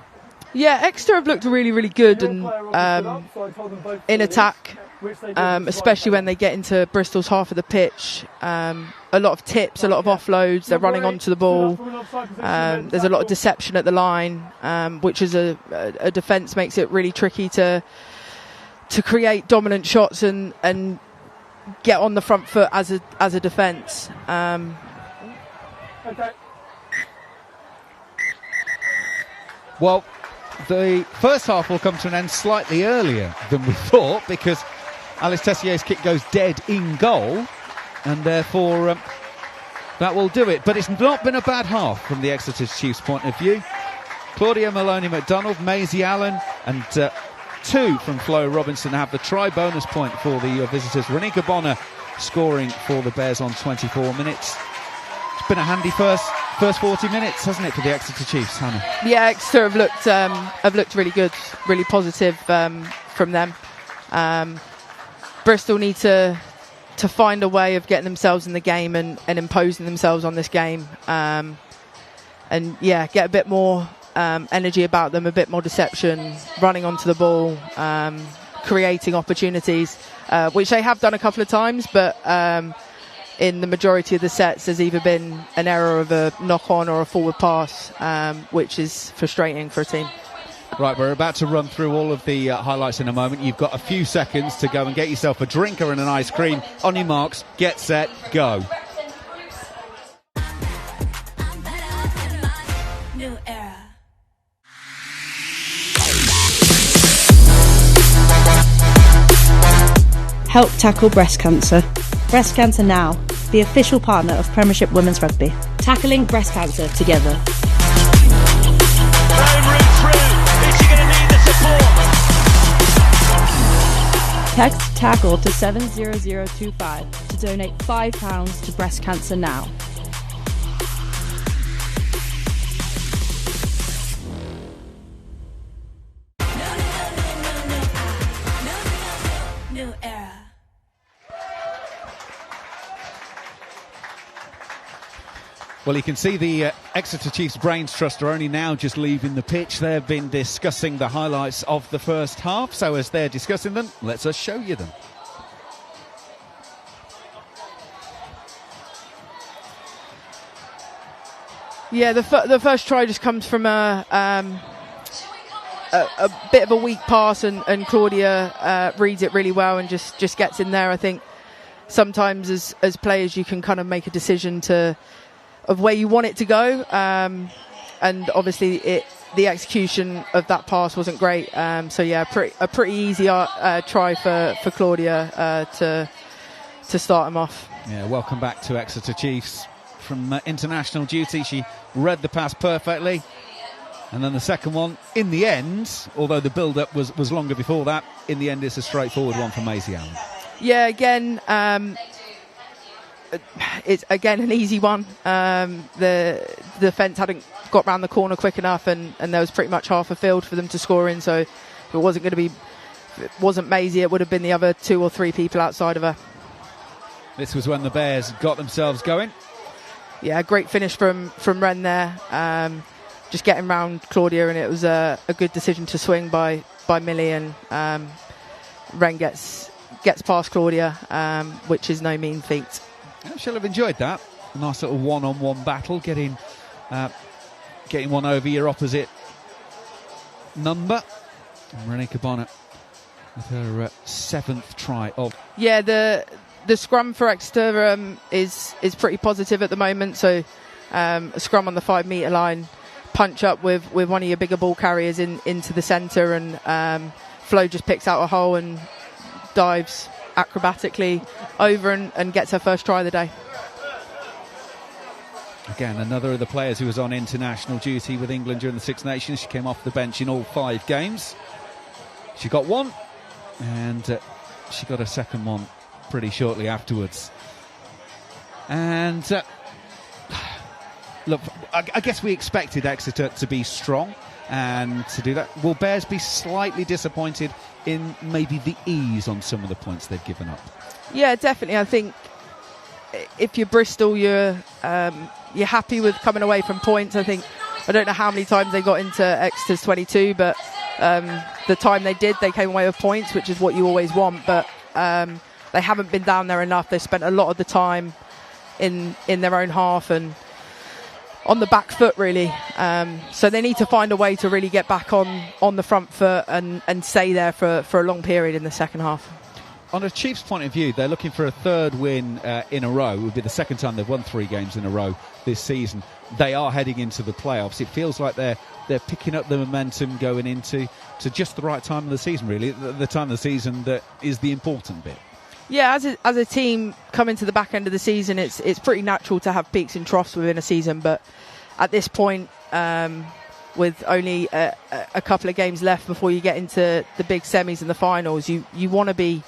[SPEAKER 4] Yeah, Exeter have looked really, really good
[SPEAKER 7] Your
[SPEAKER 4] and
[SPEAKER 7] player obviously stood up, so I told them both to
[SPEAKER 4] in
[SPEAKER 7] release,
[SPEAKER 4] attack,
[SPEAKER 7] which they did with the
[SPEAKER 4] especially
[SPEAKER 7] right
[SPEAKER 4] when they get into Bristol's half of the pitch. A lot of tips, a lot of offloads. They're running onto the ball. There's a lot of deception at the line, which is a defence makes it really tricky to create dominant shots and get on the front foot as a defence.
[SPEAKER 7] Okay.
[SPEAKER 2] Well, the first half will come to an end slightly earlier than we thought because Alice Tessier's kick goes dead in goal, and therefore that will do it. But it's not been a bad half from the Exeter Chiefs' point of view. Claudia Maloney McDonald, Maisie Allen, and 2 from Flo Robinson have the try bonus point for the visitors. Renika Bonner scoring for the Bears on 24 minutes. It's been a handy first 40 minutes, hasn't it, for the Exeter Chiefs, Hannah?
[SPEAKER 4] Yeah, Exeter have looked really good, really positive from them. Bristol need to find a way of getting themselves in the game and imposing themselves on this game, and get a bit more energy about them, a bit more deception, running onto the ball, creating opportunities, which they have done a couple of times, but in the majority of the sets there's either been an error of a knock-on or a forward pass, which is frustrating for a team.
[SPEAKER 2] Right, we're about to run through all of the highlights in a moment. You've got a few seconds to go and get yourself a drink or an ice cream. On your marks, get set, go.
[SPEAKER 1] I'm better in my new era.
[SPEAKER 8] Help tackle breast cancer. Breast Cancer Now, the official partner of Premiership Women's Rugby. Tackling breast cancer together. Text TACKLE to 70025 to donate £5 to Breast Cancer Now.
[SPEAKER 1] New era.
[SPEAKER 2] Well, you can see the Exeter Chiefs Brains Trust are only now just leaving the pitch. They've been discussing the highlights of the first half, so as they're discussing them, let's us show you them.
[SPEAKER 4] Yeah, the first try just comes from a bit of a weak pass, and Claudia reads it really well and just gets in there. I think sometimes as players you can kind of make a decision of where you want it to go, and obviously the execution of that pass wasn't great. So yeah, a pretty easy try for Claudia to start him off.
[SPEAKER 2] Yeah, welcome back to Exeter Chiefs from international duty. She read the pass perfectly, and then the second one, in the end, although the build-up was longer before that, in the end it's a straightforward one for Maisie Allen.
[SPEAKER 4] Yeah, again, it's again an easy one. The defence hadn't got round the corner quick enough, and there was pretty much half a field for them to score in. So if it wasn't Maisie, it would have been the other 2 or 3 people outside of her.
[SPEAKER 2] This was when the Bears got themselves going.
[SPEAKER 4] Yeah, great finish from Wren there. just getting round Claudia, and it was a good decision to swing by Millie, and Ren gets past Claudia, which is no mean feat.
[SPEAKER 2] Yeah, she'll have enjoyed that. A nice little one-on-one battle, getting one over your opposite number. And Renika Bonnet with her 7th try of.
[SPEAKER 4] Yeah, the scrum for Exeter is pretty positive at the moment. So a scrum on the 5 metre line, punch up with one of your bigger ball carriers into the centre, and Flo just picks out a hole and dives acrobatically over and gets her first try of the day.
[SPEAKER 2] Again, another of the players who was on international duty with England during the Six Nations. She came off the bench in all 5 games. She got one, and she got a second one pretty shortly afterwards. And look, I guess we expected Exeter to be strong and to do that. Will Bears be slightly disappointed in maybe the ease on some of the points they've given up?
[SPEAKER 4] Yeah, definitely. I think if you're Bristol, you're happy with coming away from points. I don't know how many times they got into Exeter's 22, but the time they did, they came away with points, which is what you always want. But they haven't been down there enough. They spent a lot of the time in their own half and on the back foot, really. So they need to find a way to really get back on the front foot and stay there for a long period in the second half.
[SPEAKER 2] On a Chiefs' point of view, they're looking for a 3rd win in a row. It would be the 2nd time they've won 3 games in a row this season. They are heading into the playoffs. It feels like they're picking up the momentum going into just the right time of the season, really. The time of the season that is the important bit.
[SPEAKER 4] Yeah, as a team coming to the back end of the season, it's pretty natural to have peaks and troughs within a season. But at this point, with only a couple of games left before you get into the big semis and the finals, you want to be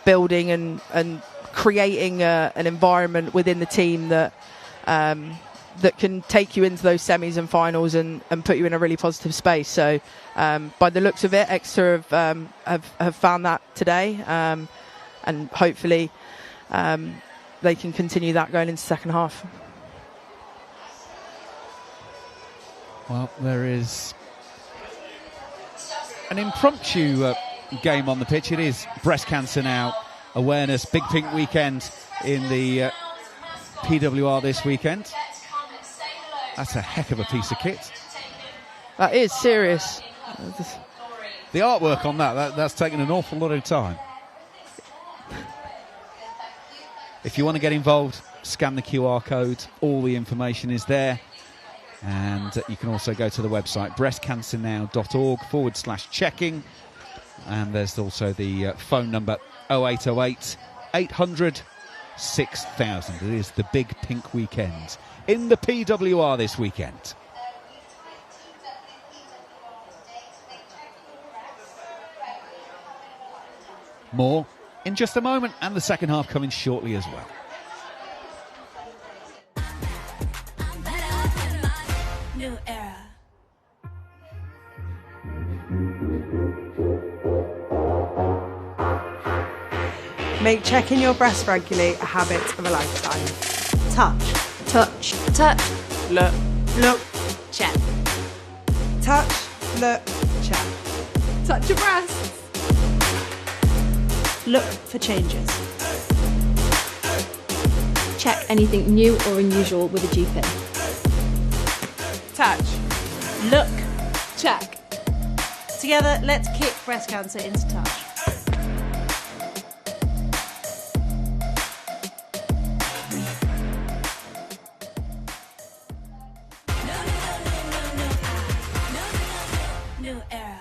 [SPEAKER 4] building and creating an environment within the team that can take you into those semis and finals and put you in a really positive space. So by the looks of it, Exeter have found that today, and hopefully they can continue that going into the second half.
[SPEAKER 2] Well, there is an impromptu game on the pitch. It is Breast Cancer Now awareness, Big Pink weekend in the PWR this weekend. That's a heck of a piece of kit.
[SPEAKER 4] That is serious.
[SPEAKER 2] The artwork on that's taken an awful lot of time. If you want to get involved, scan the QR code. All the information is there. And you can also go to the website breastcancernow.org/checking. And there's also the phone number 0808 800 6000. It is the Big Pink weekend in the PWR this weekend. More in just a moment, and the second half coming shortly as well.
[SPEAKER 1] New era.
[SPEAKER 9] Make checking your breast regularly a habit of a lifetime. Touch.
[SPEAKER 10] Touch. Touch.
[SPEAKER 9] Look. Look.
[SPEAKER 10] Check.
[SPEAKER 9] Touch. Look. Check.
[SPEAKER 10] Touch your breasts.
[SPEAKER 8] Look for changes.
[SPEAKER 10] Check anything new or unusual with a GP.
[SPEAKER 9] Touch.
[SPEAKER 10] Look. Check.
[SPEAKER 9] Together, let's kick breast cancer into touch.
[SPEAKER 1] New era.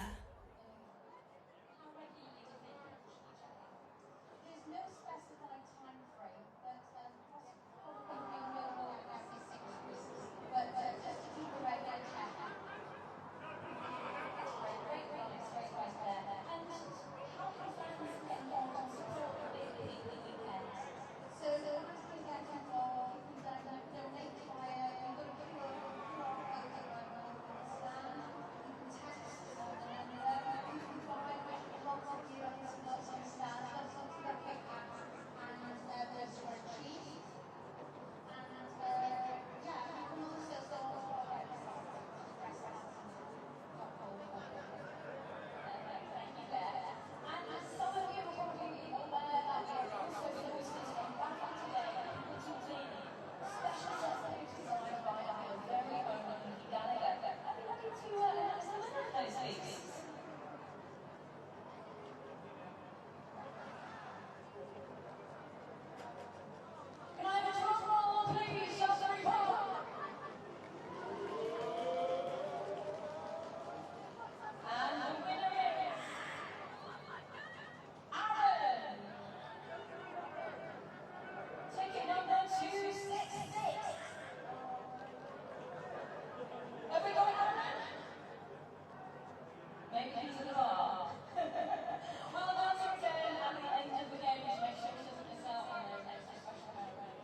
[SPEAKER 3] please, Shaftesbury Park. And the winner is Aaron. Ticket number 266. Have we got Aaron? Make it to the bar. Well, that's again at the end of the game. Just make sure she doesn't miss out on those extra special moments.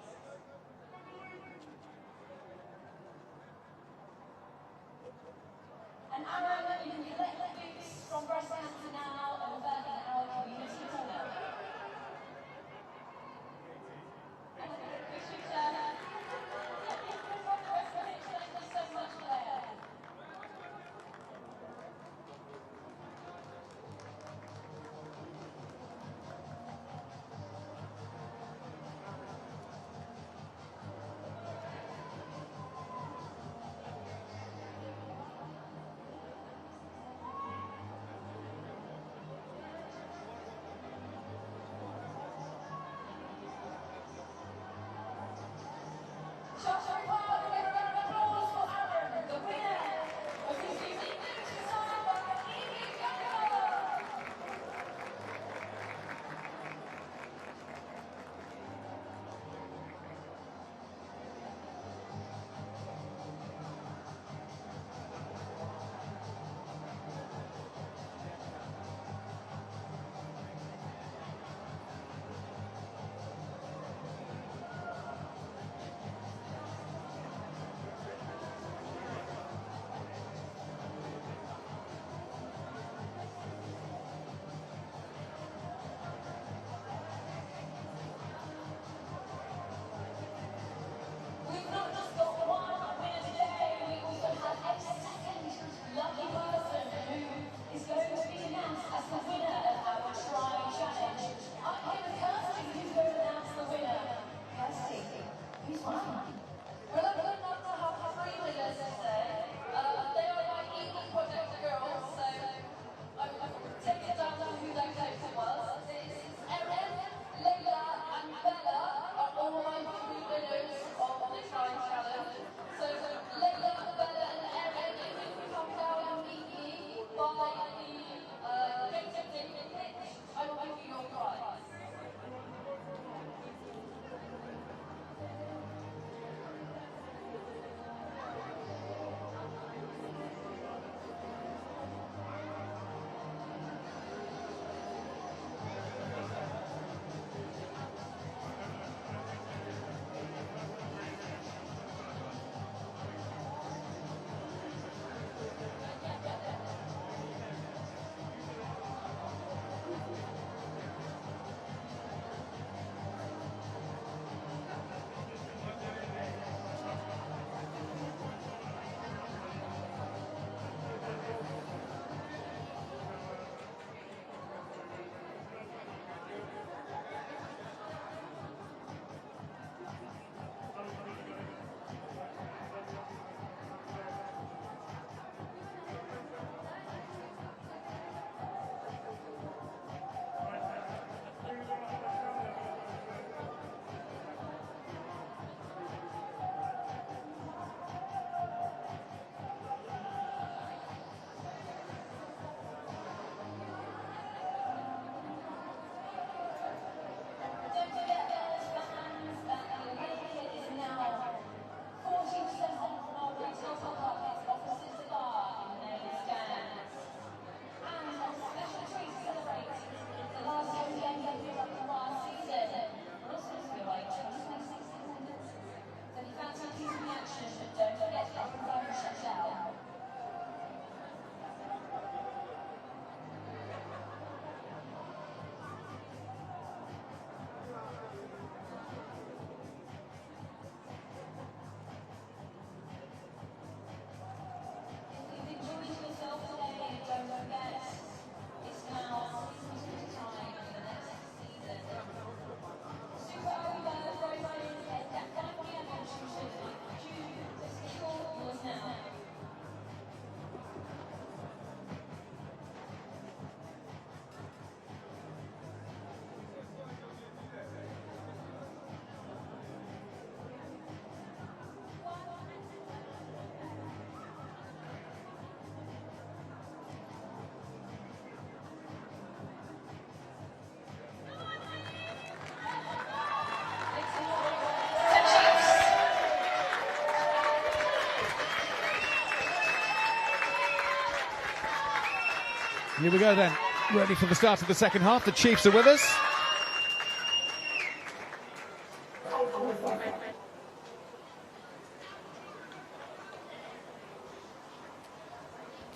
[SPEAKER 2] Here we go then. Ready for the start of the second half. The Chiefs are with us.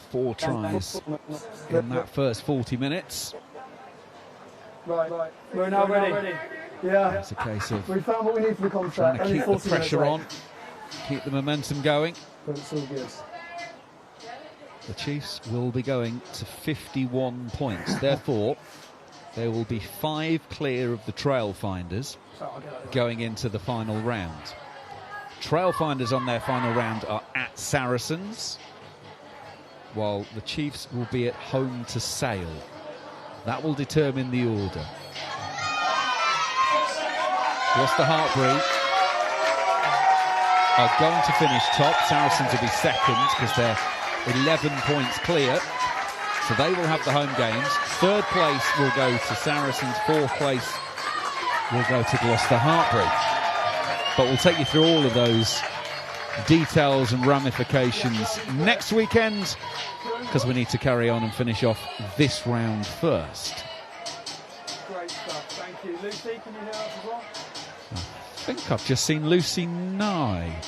[SPEAKER 2] Four tries in that first 40 minutes.
[SPEAKER 7] Right. We're now ready. Yeah.
[SPEAKER 2] It's a case of
[SPEAKER 7] we found what we need for the contract.
[SPEAKER 2] trying to keep the pressure on, keep the momentum going.
[SPEAKER 7] But it's all good.
[SPEAKER 2] The Chiefs will be going to 51 points. Therefore, they will be 5 clear of the trail finders going into the final round. Trail finders on their final round are at Saracens, while the Chiefs will be at home to Sale. That will determine the order. Gloucester Hartbury are going to finish top. Saracens will be second because they're 11 points clear. So they will have the home games. Third place will go to Saracens. Fourth place will go to Gloucester Hartbury. But we'll take you through all of those details and ramifications next weekend, because we need to carry on and finish off this round first.
[SPEAKER 7] Great stuff, thank you. Lucy, can you hear us as well?
[SPEAKER 2] I think I've just seen Lucy Nye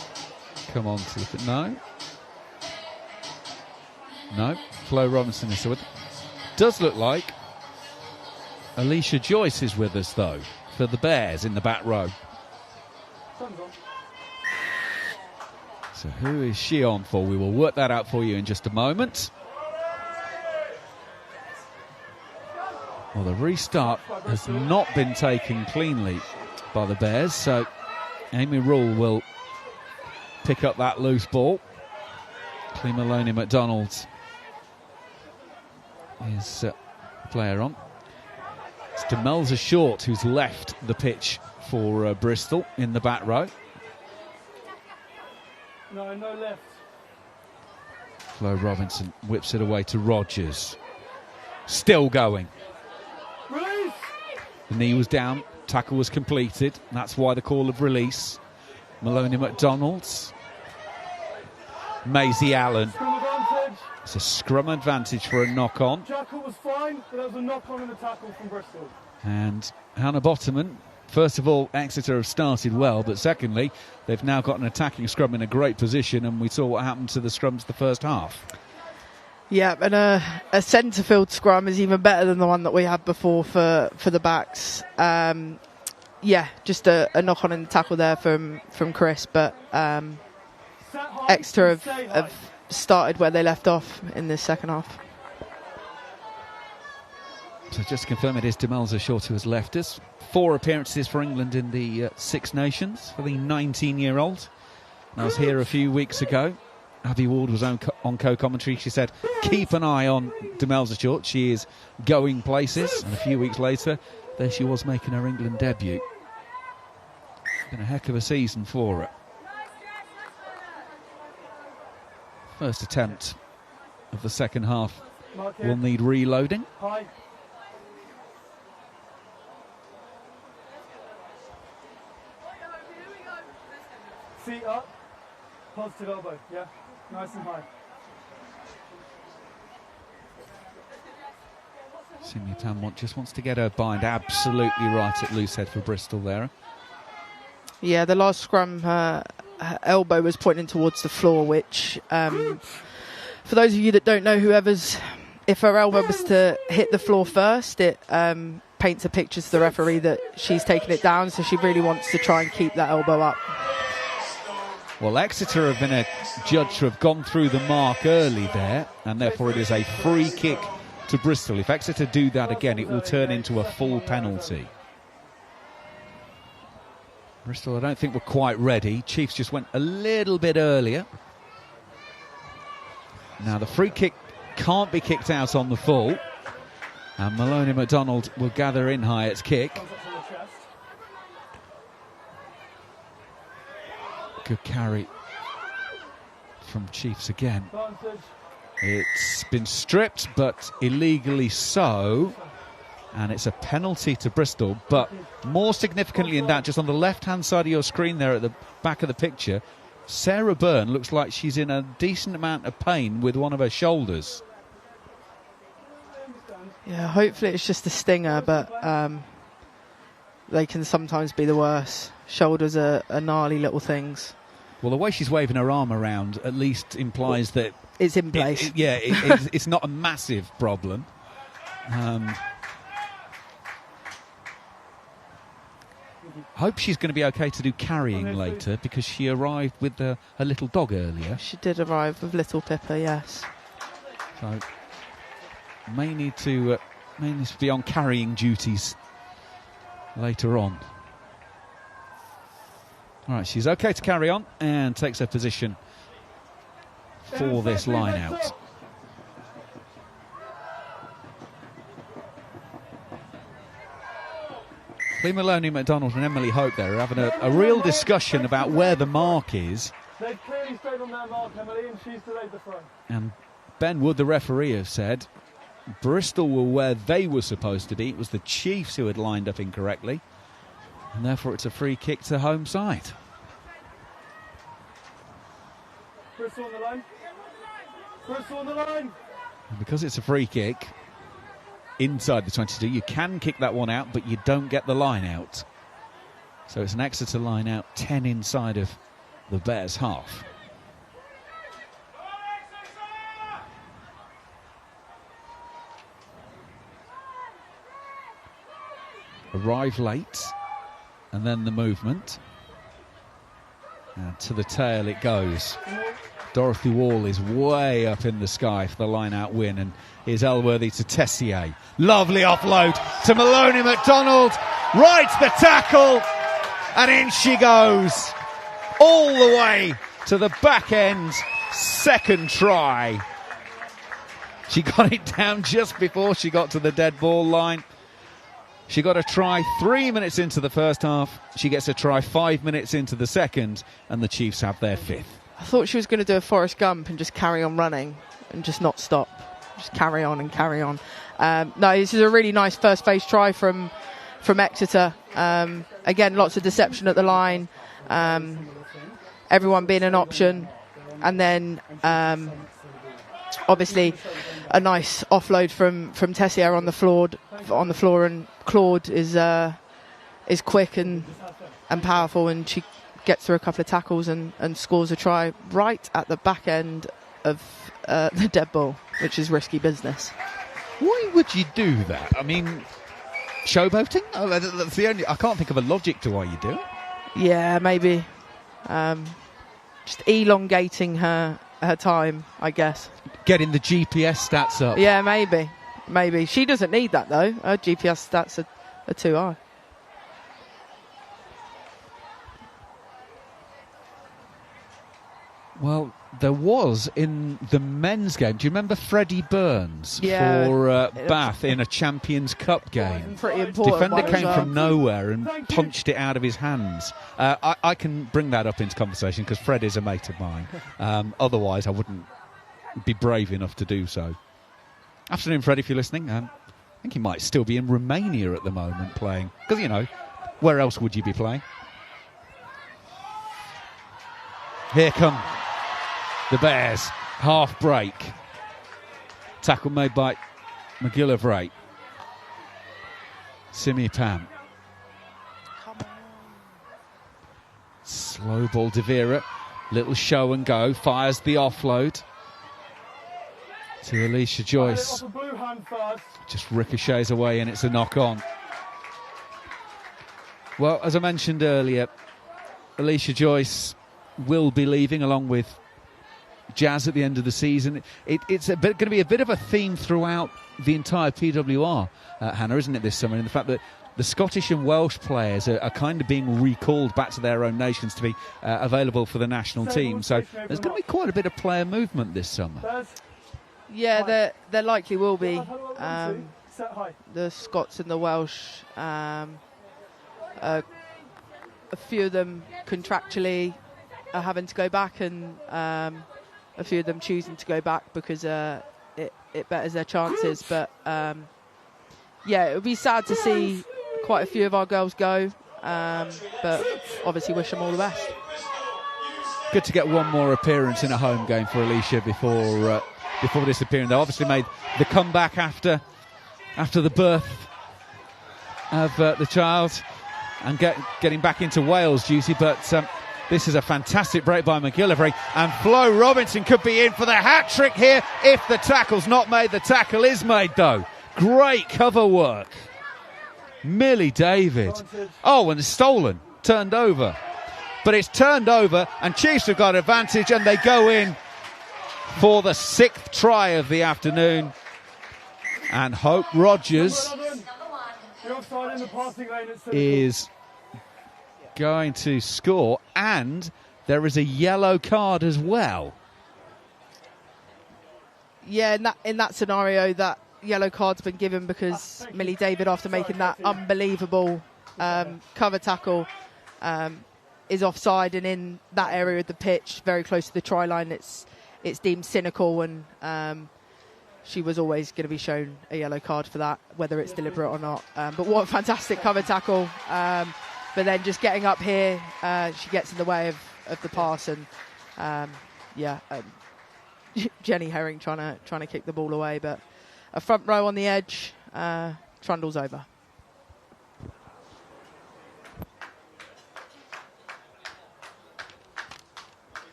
[SPEAKER 2] come on to the... No, Flo Robinson is with. Does look like Alicia Joyce is with us though, for the Bears in the back row. So who is she on for? We will work that out for you in just a moment. Well, the restart has not been taken cleanly by the Bears, so Amy Rule will pick up that loose ball. Clee Maloney McDonald is player on. It's Demelza Short who's left the pitch for Bristol in the back row.
[SPEAKER 7] No left.
[SPEAKER 2] Flo Robinson whips it away to Rogers. Still going.
[SPEAKER 7] Release!
[SPEAKER 2] The knee was down, tackle was completed. That's why the call of release. Maloney McDonald's. Maisie Allen.
[SPEAKER 7] Scrum advantage.
[SPEAKER 2] It's a scrum advantage for a knock-on.
[SPEAKER 7] Jackal was fine, but there was a knock-on in the tackle from Bristol.
[SPEAKER 2] And Hannah Bottoman, first of all, Exeter have started well, but secondly, they've now got an attacking scrum in a great position, and we saw what happened to the scrums the first half.
[SPEAKER 4] Yeah, and a centre field scrum is even better than the one that we had before for the backs. Just a knock on in the tackle there from Chris, but Exeter have started where they left off in this second half.
[SPEAKER 2] So just to confirm, it is Demelza Short who has left us. 4 appearances for England in the Six Nations for the 19-year-old. I was here a few weeks ago. Abby Ward was on co-commentary. She said, keep an eye on Demelza Short. She is going places. And a few weeks later, there she was making her England debut. It's been a heck of a season for her. First attempt of the second half will need reloading.
[SPEAKER 7] High. Feet up. Positive elbow, yeah. Nice and high.
[SPEAKER 2] Simia Tam just wants to get her bind absolutely right at loose head for Bristol there.
[SPEAKER 4] Yeah, the last scrum, her elbow was pointing towards the floor, which, for those of you that don't know, if her elbow was to hit the floor first, it paints a picture to the referee that she's taken it down, so she really wants to try and keep that elbow up.
[SPEAKER 2] Well, Exeter have been judged to have gone through the mark early there, and therefore it is a free kick to Bristol. If Exeter do that again, it will turn into a full penalty. Bristol, I don't think, were quite ready. Chiefs just went a little bit earlier. Now, the free kick can't be kicked out on the full, and Maloney McDonald will gather in Hyatt's kick. Good carry from Chiefs again. It's been stripped, but illegally so. And it's a penalty to Bristol. But more significantly than that, just on the left-hand side of your screen there at the back of the picture, Sarah Byrne looks like she's in a decent amount of pain with one of her shoulders.
[SPEAKER 4] Yeah, hopefully it's just a stinger, but they can sometimes be the worst. Shoulders are gnarly little things.
[SPEAKER 2] Well, the way she's waving her arm around at least implies that
[SPEAKER 4] it's in place.
[SPEAKER 2] It's not a massive problem. Hope she's going to be okay to do carrying later, because she arrived with her little dog earlier.
[SPEAKER 4] She did arrive with little Pippa, yes.
[SPEAKER 2] So may need to be on carrying duties later on. All right, she's okay to carry on and takes her position for this line out. Lee Maloney, McDonald and Emily Hope there are having a real discussion about where the mark is.
[SPEAKER 7] They've clearly stayed on that mark, Emily, and she's delayed the throw.
[SPEAKER 2] And Ben Wood, the referee, has said Bristol were where they were supposed to be. It was the Chiefs who had lined up incorrectly. And therefore it's a free kick to home side.
[SPEAKER 7] Bristol on the line. Bristol on the line.
[SPEAKER 2] And because it's a free kick inside the 22, you can kick that one out, but you don't get the line out. So it's an Exeter line out, 10 inside of the Bears' half. Arrive late, and then the movement. And to the tail it goes. Dorothy Wall is way up in the sky for the line-out win, and is Elworthy to Tessier. Lovely offload to Maloney McDonald. Right the tackle, and in she goes. All the way to the back end. Second try. She got it down just before she got to the dead ball line. She got a try 3 minutes into the first half. She gets a try 5 minutes into the second, and the Chiefs have their fifth.
[SPEAKER 4] I thought she was going to do a Forrest Gump and just carry on running and just not stop. Just carry on and carry on. No, this is a really nice first phase try from Exeter. Again, lots of deception at the line. Everyone being an option. And then, obviously, a nice offload from Tessier on the floor, and Claude is quick and powerful, and she gets through a couple of tackles and scores a try right at the back end of the dead ball, which is risky business.
[SPEAKER 2] Why would you do that? I mean, showboating? Oh, that's the only. I can't think of a logic to why you do it.
[SPEAKER 4] Yeah, maybe just elongating her time, I guess.
[SPEAKER 2] Getting the GPS stats up.
[SPEAKER 4] Yeah, maybe. She doesn't need that though. Her GPS stats are too high.
[SPEAKER 2] Well, there was in the men's game. Do you remember Freddie Burns for Bath in a Champions Cup game?
[SPEAKER 4] Pretty important.
[SPEAKER 2] Defender came from nowhere and punched it out of his hands. I can bring that up into conversation because Fred is a mate of mine. Otherwise, I wouldn't be brave enough to do so. Afternoon, Fred, if you're listening. I think he might still be in Romania at the moment playing. Because, you know, where else would you be playing? Here come the Bears, half break. Tackle made by McGillivray. Simi Pam. Slow ball De Vera. Little show and go. Fires the offload to Alicia Joyce. Just ricochets away and it's a knock on. Well, as I mentioned earlier, Alicia Joyce will be leaving along with Jazz at the end of the season. It's going to be a bit of a theme throughout the entire PWR, Hannah, isn't it, this summer, in the fact that the Scottish and Welsh players are kind of being recalled back to their own nations to be available for the national team. So there's going to be quite a bit of player movement this summer.
[SPEAKER 4] Yeah, there likely will be. The Scots and the Welsh, a few of them contractually are having to go back, and a few of them choosing to go back because it betters their chances. But yeah, it would be sad to see quite a few of our girls go, but obviously wish them all the best.
[SPEAKER 2] Good to get one more appearance in a home game for Alicia before disappearing. They obviously made the comeback after after the birth of the child and getting back into Wales duty, but this is a fantastic break by McGillivray, and Flo Robinson could be in for the hat-trick here if the tackle's not made. The tackle is made, though. Great cover work. Millie David. Oh, and it's stolen. Turned over. But it's turned over, and Chiefs have got advantage, and they go in for the 6th try of the afternoon. And Hope Rogers is going to score, and there is a yellow card as well.
[SPEAKER 4] Yeah, in that scenario, that yellow card's been given because Millie David, after making that unbelievable cover tackle, is offside, and in that area of the pitch, very close to the try line, it's deemed cynical, and she was always going to be shown a yellow card for that, whether it's deliberate or not. But what a fantastic cover tackle. But then just getting up here, she gets in the way of the pass, and Jenny Herring trying to kick the ball away, but a front row on the edge, trundles over.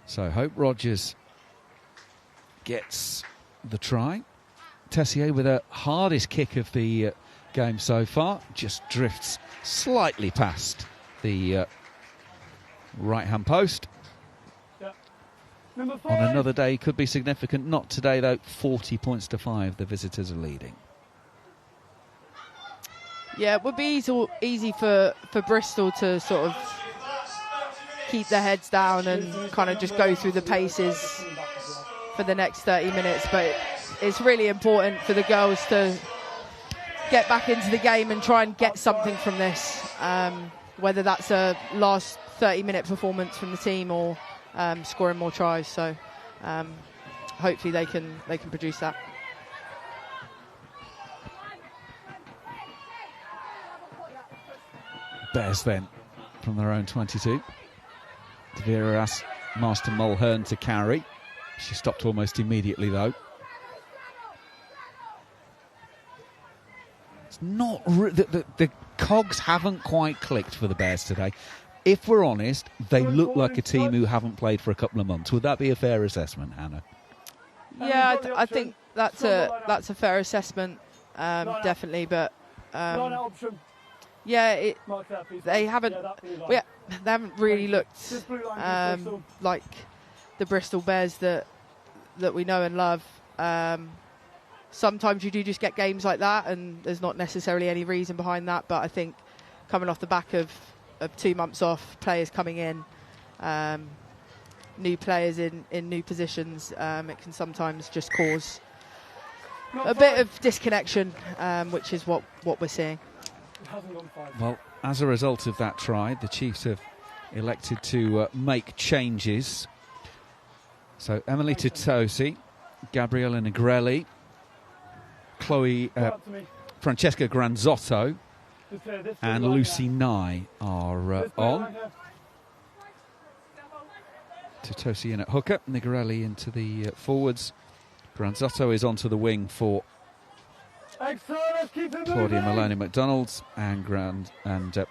[SPEAKER 2] So Hope Rogers gets the try. Tessier with her hardest kick of the game so far, just drifts slightly past the right-hand post. On another day could be significant. Not today, though. 40 points to 5. The visitors are leading.
[SPEAKER 4] Yeah, it would be easy for Bristol to sort of keep their heads down and kind of just go through the paces for the next 30 minutes. But it's really important for the girls to get back into the game and try and get something from this, whether that's a last 30-minute performance from the team or scoring more tries. So hopefully they can produce that.
[SPEAKER 2] Bears then from their own 22. Devera asked Master Mulhern to carry. She stopped almost immediately, though. It's not the cogs haven't quite clicked for the Bears today. If we're honest, they look like a team who haven't played for a couple of months. Would that be a fair assessment, Hannah?
[SPEAKER 4] Yeah, I think that's a fair assessment, definitely. But yeah, they haven't really looked like the Bristol Bears that we know and love. Sometimes you do just get games like that, and there's not necessarily any reason behind that. But I think coming off the back of 2 months off, players coming in, new players in new positions, it can sometimes just cause a bit of disconnection, which is what we're seeing.
[SPEAKER 2] Well, as a result of that try, the Chiefs have elected to make changes. So Emily Titosi, Gabriella Negrelli, Francesca Granzotto and Lucy Nye are on. Titosi in at hooker, Negrelli into the forwards. Granzotto is onto the wing for Claudia Maloney-McDonald's, and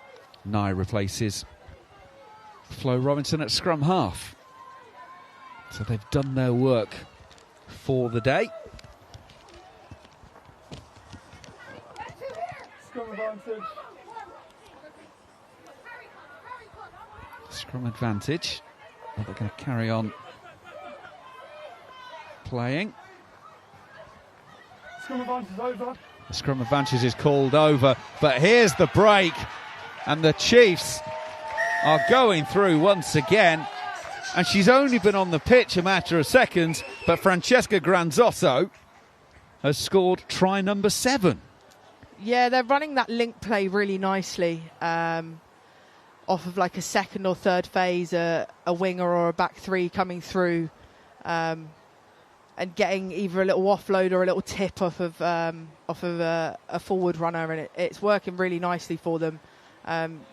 [SPEAKER 2] Nye replaces Flo Robinson at scrum half. So they've done their work for the day. Scrum advantage. Well, they're going to carry on playing. The scrum advantage is called over, but here's the break, and the Chiefs are going through once again, and she's only been on the pitch a matter of seconds, but Francesca Granzotto has scored try number 7.
[SPEAKER 4] Yeah, they're running that link play really nicely, off of like a second or third phase, a winger or a back three coming through, and getting either a little offload or a little tip off of a forward runner, and it's working really nicely for them.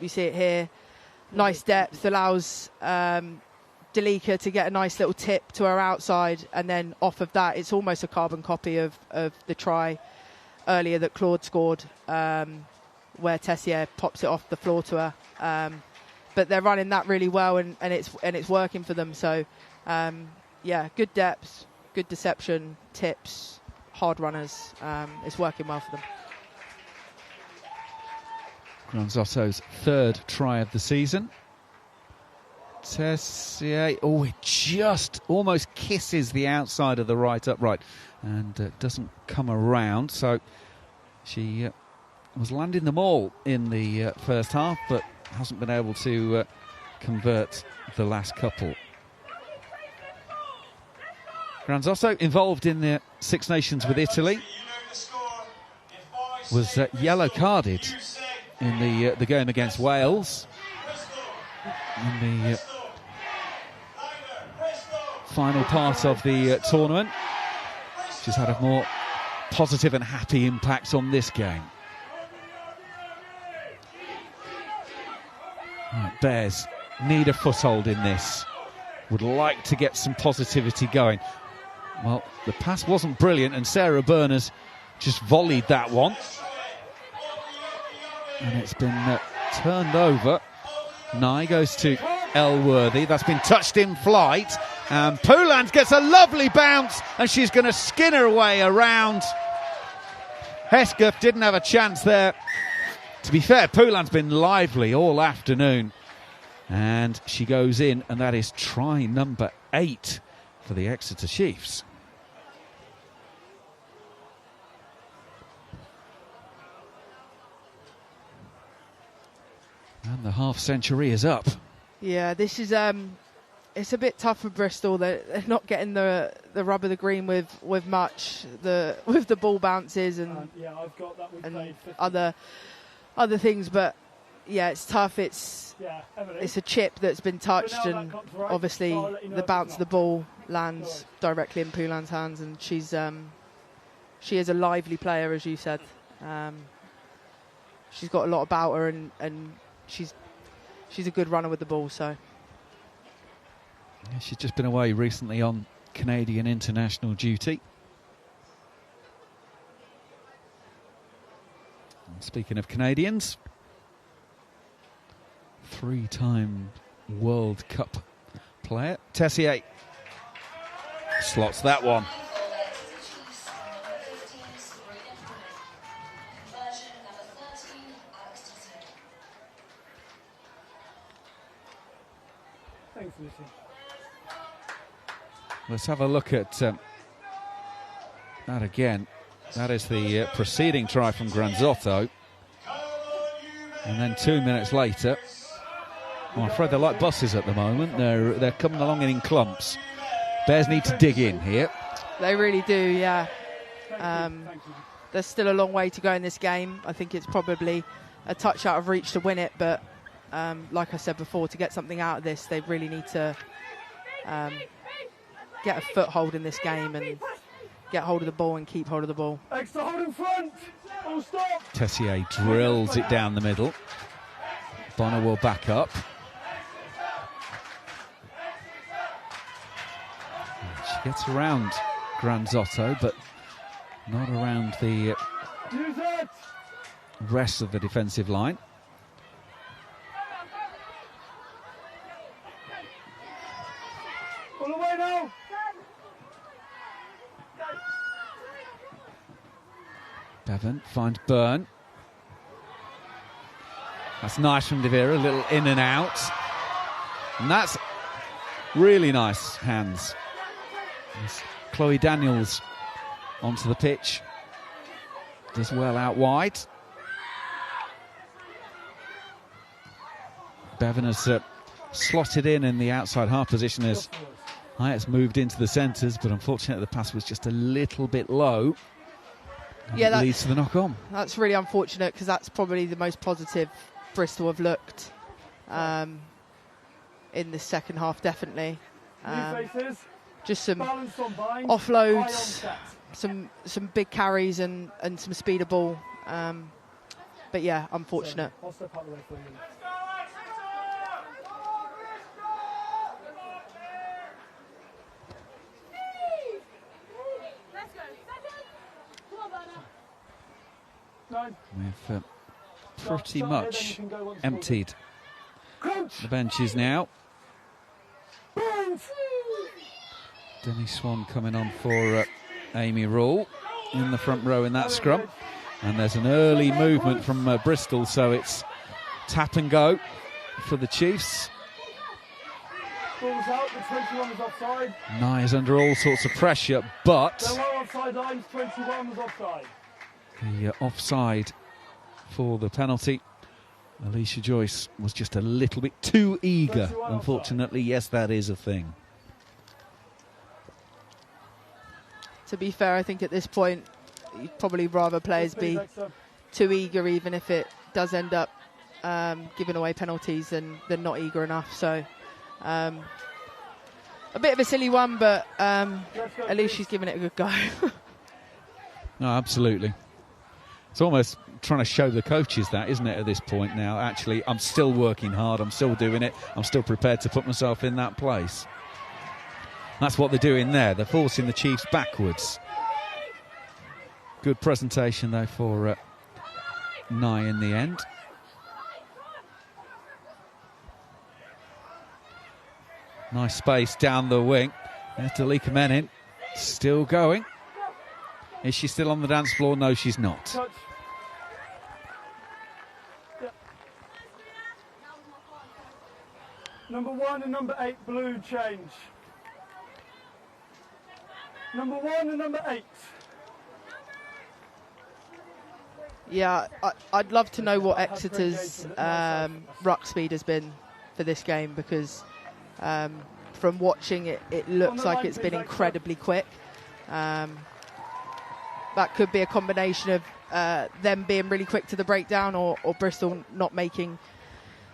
[SPEAKER 4] You see it here, nice depth, allows Delika to get a nice little tip to her outside, and then off of that, it's almost a carbon copy of the try earlier that Claude scored, where Tessier pops it off the floor to her. But they're running that really well, and it's working for them. So, yeah, good depth, good deception, tips, hard runners. It's working well for them.
[SPEAKER 2] Granzotto's third try of the season. Tessier, oh, it just almost kisses the outside of the right upright and doesn't come around. So she was landing them all in the first half, but hasn't been able to convert the last couple. Granzotto, involved in the Six Nations with Italy, was yellow carded in the game against Wales in the final part of the tournament. She's had a more positive and happy impact on this game. Right, Bears need a foothold in this. Would like to get some positivity going. Well, the pass wasn't brilliant, and Sarah Berners just volleyed that one. And it's been turned over. Nye goes to Elworthy. That's been touched in flight. And Poulan gets a lovely bounce, and she's going to skin her way around. Hesketh didn't have a chance there. To be fair, Poulan's been lively all afternoon. And she goes in, and that is try number 8 for the Exeter Chiefs. And the half century is up.
[SPEAKER 4] Yeah, this is it's a bit tough for Bristol. They're not getting the rub of the green with much with the ball bounces and
[SPEAKER 7] Yeah, I've got that. We
[SPEAKER 4] and
[SPEAKER 7] played 50.
[SPEAKER 4] other things. But yeah, it's tough. It's a chip that's been touched,
[SPEAKER 7] now that
[SPEAKER 4] and
[SPEAKER 7] comes right,
[SPEAKER 4] obviously
[SPEAKER 7] I'll let you know
[SPEAKER 4] the
[SPEAKER 7] if
[SPEAKER 4] bounce
[SPEAKER 7] it's
[SPEAKER 4] of the ball lands directly in Poulan's hands, and she is a lively player, as you said. She's got a lot about her, and she's a good runner with the ball. So
[SPEAKER 2] yeah, she's just been away recently on Canadian international duty. And speaking of Canadians, 3-time World Cup player Tessier slots that one.
[SPEAKER 7] Thanks, Lucy.
[SPEAKER 2] Let's have a look at that again. That is the preceding try from Granzotto. And then 2 minutes later, I'm afraid they're like buses at the moment. They're coming along in clumps. Bears need to dig in here.
[SPEAKER 4] they really do. Yeah. There's still a long way to go in this game. I think it's probably a touch out of reach to win it, but like I said before, to get something out of this, they really need to get a foothold in this game and get hold of the ball and keep hold of the ball.
[SPEAKER 7] Extra hold in front. Oh, stop.
[SPEAKER 2] Tessier drills it down the middle. Bonner will back up. She gets around Granzotto, but not around the rest of the defensive line.
[SPEAKER 7] Pull away now.
[SPEAKER 2] Bevan finds Byrne. That's nice from De Vera, a little in and out. And that's really nice hands. As Chloe Daniels onto the pitch. Does well out wide. Bevan has slotted in the outside half position as Hyatt's moved into the centres, but unfortunately the pass was just a little bit low.
[SPEAKER 4] Yeah,
[SPEAKER 2] that leads to the knock-on.
[SPEAKER 4] That's really unfortunate because that's probably the most positive Bristol have looked in the second half, definitely. Just some offloads, some big carries and some speed of ball. But yeah, unfortunate.
[SPEAKER 7] I'll step out of the way for you.
[SPEAKER 2] We've pretty much emptied the benches now. Denny Swan coming on for Amy Rule in the front row in that scrum. And there's an early movement from Bristol, so it's tap and go for the Chiefs.
[SPEAKER 7] Ball's out, the 21 was offside.
[SPEAKER 2] Nye is under all sorts of pressure, but
[SPEAKER 7] There were offside lines, 21 was offside.
[SPEAKER 2] the offside for the penalty. Alicia Joyce was just a little bit too eager, unfortunately. Yes, that is a thing.
[SPEAKER 4] To be fair, I think at this point, you'd probably rather players be too eager, even if it does end up giving away penalties, than not eager enough. So a bit of a silly one, but at least she's giving it a good go.
[SPEAKER 2] No, absolutely. It's almost trying to show the coaches that, isn't it, at this point now? Actually, I'm still working hard. I'm still doing it. I'm still prepared to put myself in that place. That's what they're doing there. They're forcing the Chiefs backwards. Good presentation, though, for Nye in the end. Nice space down the wing. There's Dalika Menin. Still going. Is she still on the dance floor? No, she's not.
[SPEAKER 7] Touch. Yeah. Number 1 and number 8 blue change. Number 1 and number 8.
[SPEAKER 4] Yeah, I'd love to know what Exeter's ruck speed has been for this game, because from watching it, it looks like it's been incredibly quick. That could be a combination of them being really quick to the breakdown, or Bristol not making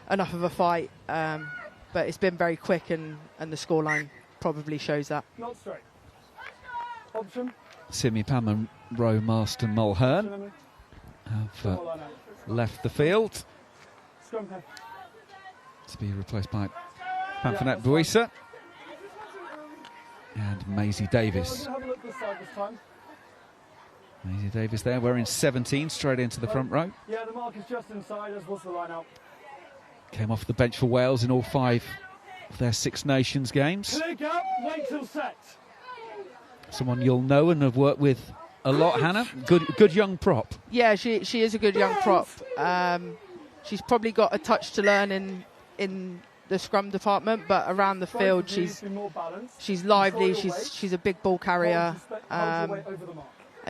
[SPEAKER 4] enough of a fight. But it's been very quick, and the scoreline probably shows that.
[SPEAKER 7] Not straight. Option.
[SPEAKER 2] Simi Pam and Roe Marston Mulhern have left the field
[SPEAKER 7] Scrum head.
[SPEAKER 2] to be replaced by Pamphonette Buisa and Maisie Davis.
[SPEAKER 7] Have a look this side this time.
[SPEAKER 2] Maisie Davis there wearing 17 straight into the front row.
[SPEAKER 7] Yeah, the mark is just inside, as was the line out.
[SPEAKER 2] Came off the bench for Wales in all 5 of their Six Nations games.
[SPEAKER 7] Clear gap, wait till set.
[SPEAKER 2] Someone you'll know and have worked with a lot, Hannah. Good young prop.
[SPEAKER 4] Yeah, she is a good young prop. She's probably got a touch to learn in the scrum department, but around the field she's lively. She's a big ball carrier, and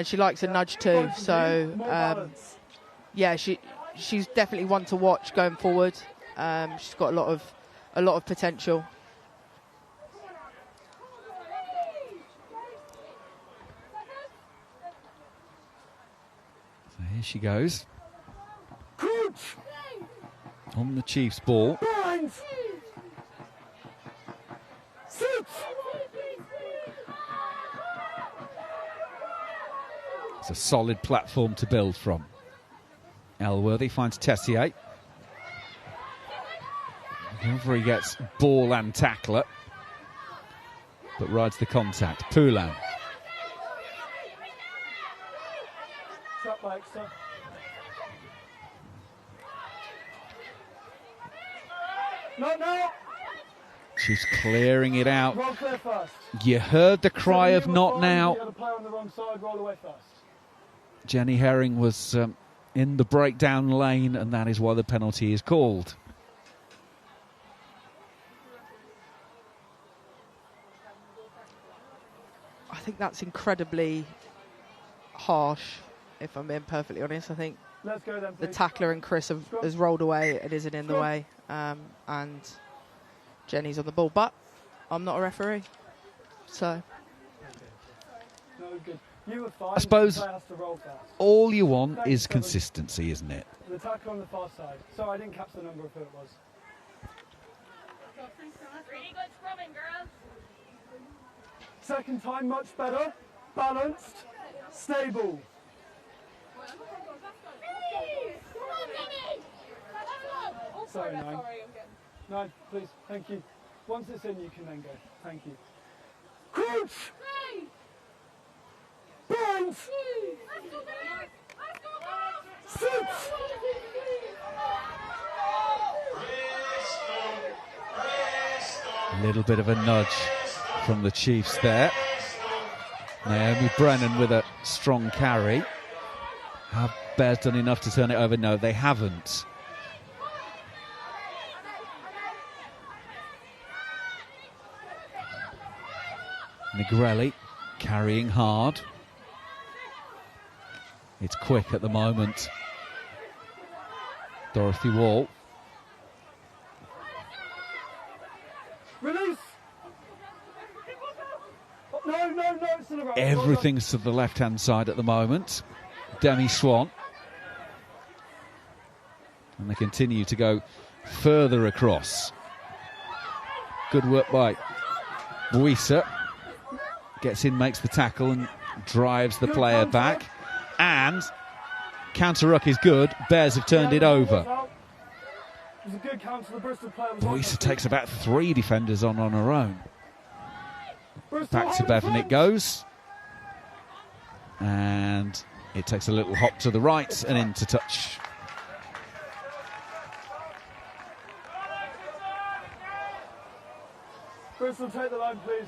[SPEAKER 4] she likes a nudge too. So yeah, she's definitely one to watch going forward. She's got a lot of potential.
[SPEAKER 2] So here she goes. On the Chiefs' ball. It's a solid platform to build from. Elworthy finds Tessier. Gilvery gets ball and tackler, but rides the contact. Poulin.
[SPEAKER 7] Trap by Exeter. No.
[SPEAKER 2] She's clearing it out.
[SPEAKER 7] Roll clear first.
[SPEAKER 2] You heard the cry of not now.
[SPEAKER 7] You had a player on the wrong side, roll away first.
[SPEAKER 2] Jenny Herring was in the breakdown lane, and that is why the penalty is called.
[SPEAKER 4] I think that's incredibly harsh, if I'm being perfectly honest. I think
[SPEAKER 7] Let's go then,
[SPEAKER 4] the
[SPEAKER 7] please.
[SPEAKER 4] tackler and Chris has rolled away. It isn't in the way. And Jenny's on the ball. But I'm not a referee. So
[SPEAKER 7] No, good. You were fine.
[SPEAKER 2] I suppose
[SPEAKER 7] The player has to roll fast.
[SPEAKER 2] all you want is consistency, isn't it?
[SPEAKER 7] The tackle on the far side. Sorry, I didn't catch the number of who it was.
[SPEAKER 3] Really good scrumming, girls.
[SPEAKER 7] Second time, much better. Balanced. Stable. Sorry, 9. 9, please. Thank you. Once it's in, you can then go. Thank you. Crouch! Bounce!
[SPEAKER 2] A little bit of a nudge from the Chiefs there. Naomi Brennan with a strong carry. Have Bears done enough to turn it over? No, they haven't. Negrelli carrying hard. It's quick at the moment. Dorothy Wall.
[SPEAKER 7] Release! Oh, no, it's to the right.
[SPEAKER 2] Everything's to the left-hand side at the moment. Demi Swan. And they continue to go further across. Good work by Buisa. Gets in, makes the tackle and drives the player back. And counter-ruck is good. Bears have turned it over.
[SPEAKER 7] It was a good counter. The Bristol player was
[SPEAKER 2] Buisa takes about 3 defenders on her own.
[SPEAKER 7] Bristol
[SPEAKER 2] Back to Bevan it goes. And it takes a little hop to the right and into touch.
[SPEAKER 7] Bristol, take the line, please.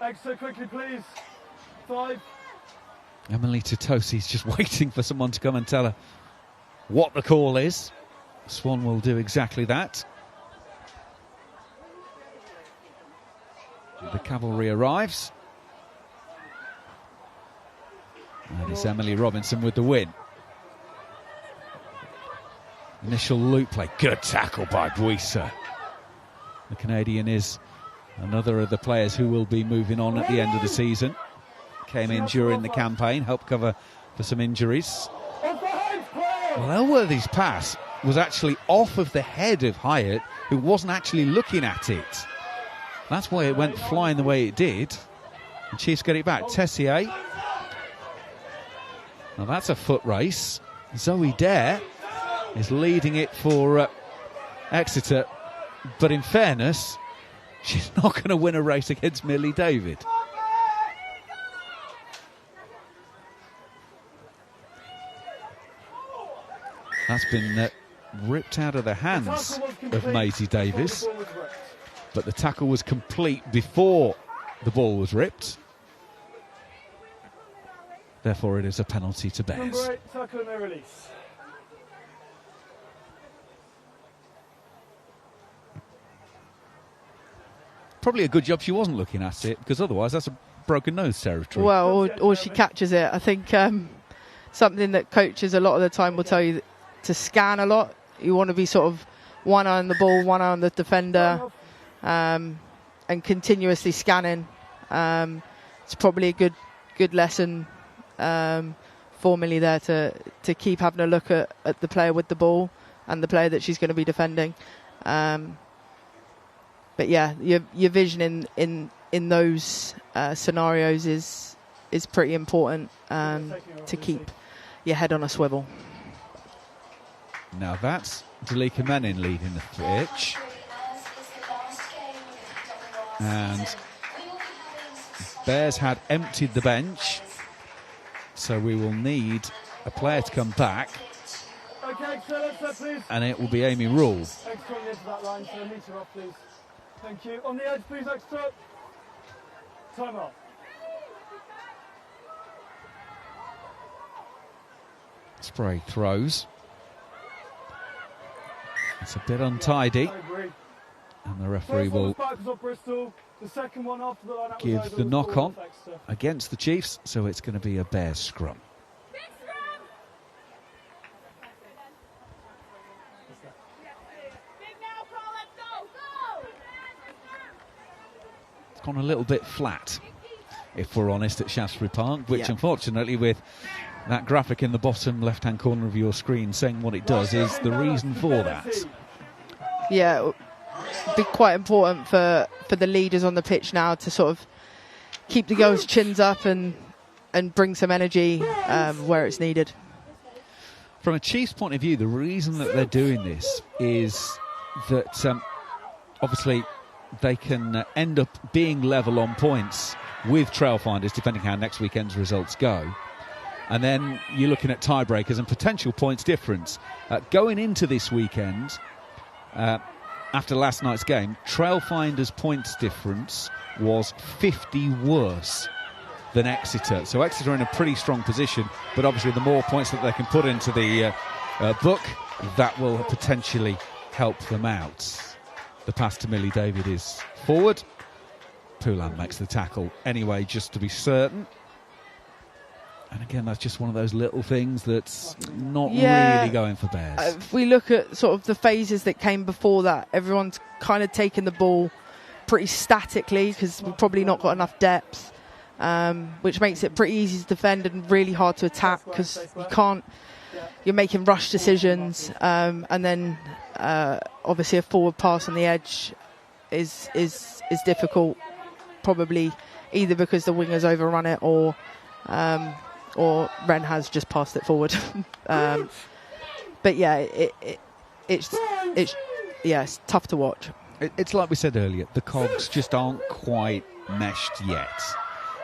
[SPEAKER 7] Exeter, quickly, please. 5.
[SPEAKER 2] Emily Totosi's just waiting for someone to come and tell her what the call is. Swan will do exactly that. The cavalry arrives. And it's Emily Robinson with the win. Initial loop play. Good tackle by Buisa. The Canadian is another of the players who will be moving on at the end of the season. Came in during the campaign, helped cover for some injuries. Well, Elworthy's pass was actually off of the head of Hyatt, who wasn't actually looking at it. That's why it went flying the way it did. And Chiefs get it back. Tessier. Now that's a foot race. Zoe Dare is leading it for Exeter. But in fairness, she's not going to win a race against Millie David. That's been ripped out of the hands of Maisie Davis. But the tackle was complete before the ball was ripped. Therefore, it is a penalty to Bears.
[SPEAKER 7] Number 8, tackle and no release.
[SPEAKER 2] Probably a good job she wasn't looking at it, because otherwise that's a broken nose territory.
[SPEAKER 4] Well, or she catches it. I think something that coaches a lot of the time will tell you to scan a lot. You want to be sort of one eye on the ball, one eye on the defender, and continuously scanning. It's probably a good lesson for Millie there to keep having a look at the player with the ball and the player that she's going to be defending. But yeah, your vision in those scenarios is pretty important to keep your head on a swivel.
[SPEAKER 2] Now that's Dalika Menin leading the pitch. And Bears had emptied the bench, so we will need a player to come back.
[SPEAKER 7] Okay, Exeter, please.
[SPEAKER 2] And it will be Amy Rule.
[SPEAKER 7] Exeter on the edge of that line, so meter off, please. Thank you. On the edge, please, Exeter. Time up.
[SPEAKER 2] Spray throws. It's a bit untidy. And the referee will give the knock on against the Chiefs, so it's going to be a Bears scrum. It's gone a little bit flat, if we're honest, at Shaftesbury Park, which unfortunately, with that graphic in the bottom left-hand corner of your screen saying what it does, is the reason for that.
[SPEAKER 4] Yeah, it'll be quite important for the leaders on the pitch now to sort of keep the girls' chins up and bring some energy where it's needed.
[SPEAKER 2] From a Chiefs point of view, the reason that they're doing this is that obviously they can end up being level on points with Trailfinders, depending how next weekend's results go. And then you're looking at tiebreakers and potential points difference. Going into this weekend, after last night's game, Trailfinders' points difference was 50 worse than Exeter. So Exeter are in a pretty strong position, but obviously the more points that they can put into the book, that will potentially help them out. The pass to Millie David is forward. Poulan makes the tackle anyway, just to be certain. And again, that's just one of those little things that's not really going for Bears.
[SPEAKER 4] If we look at sort of the phases that came before that, everyone's kind of taken the ball pretty statically because we've probably not got enough depth, which makes it pretty easy to defend and really hard to attack because you're making rush decisions, and then obviously a forward pass on the edge is difficult, probably either because the wingers overrun it or Ren has just passed it forward. But yeah, it's tough to watch.
[SPEAKER 2] It's like we said earlier, the cogs just aren't quite meshed yet.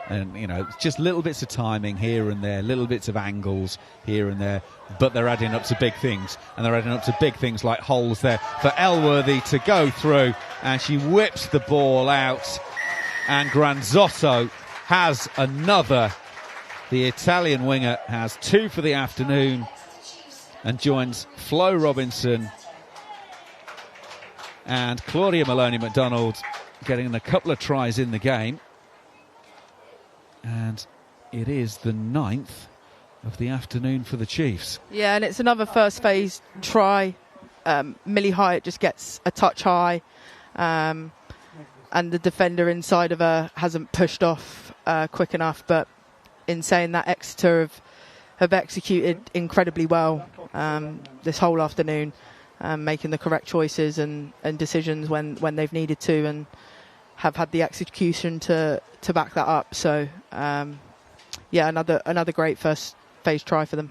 [SPEAKER 2] And, you know, just little bits of timing here and there, little bits of angles here and there, but they're adding up to big things. And they're adding up to big things like holes there for Elworthy to go through. And she whips the ball out. And Granzotto has another. The Italian winger has 2 for the afternoon and joins Flo Robinson and Claudia Maloney-MacDonald getting a couple of tries in the game. And it is the 9th of the afternoon for the Chiefs.
[SPEAKER 4] Yeah, and it's another first phase try. Millie Hyatt just gets a touch high, and the defender inside of her hasn't pushed off quick enough. But in saying that, Exeter have executed incredibly well this whole afternoon, making the correct choices and decisions when they've needed to, and have had the execution to back that up. So, yeah, another great first phase try for them.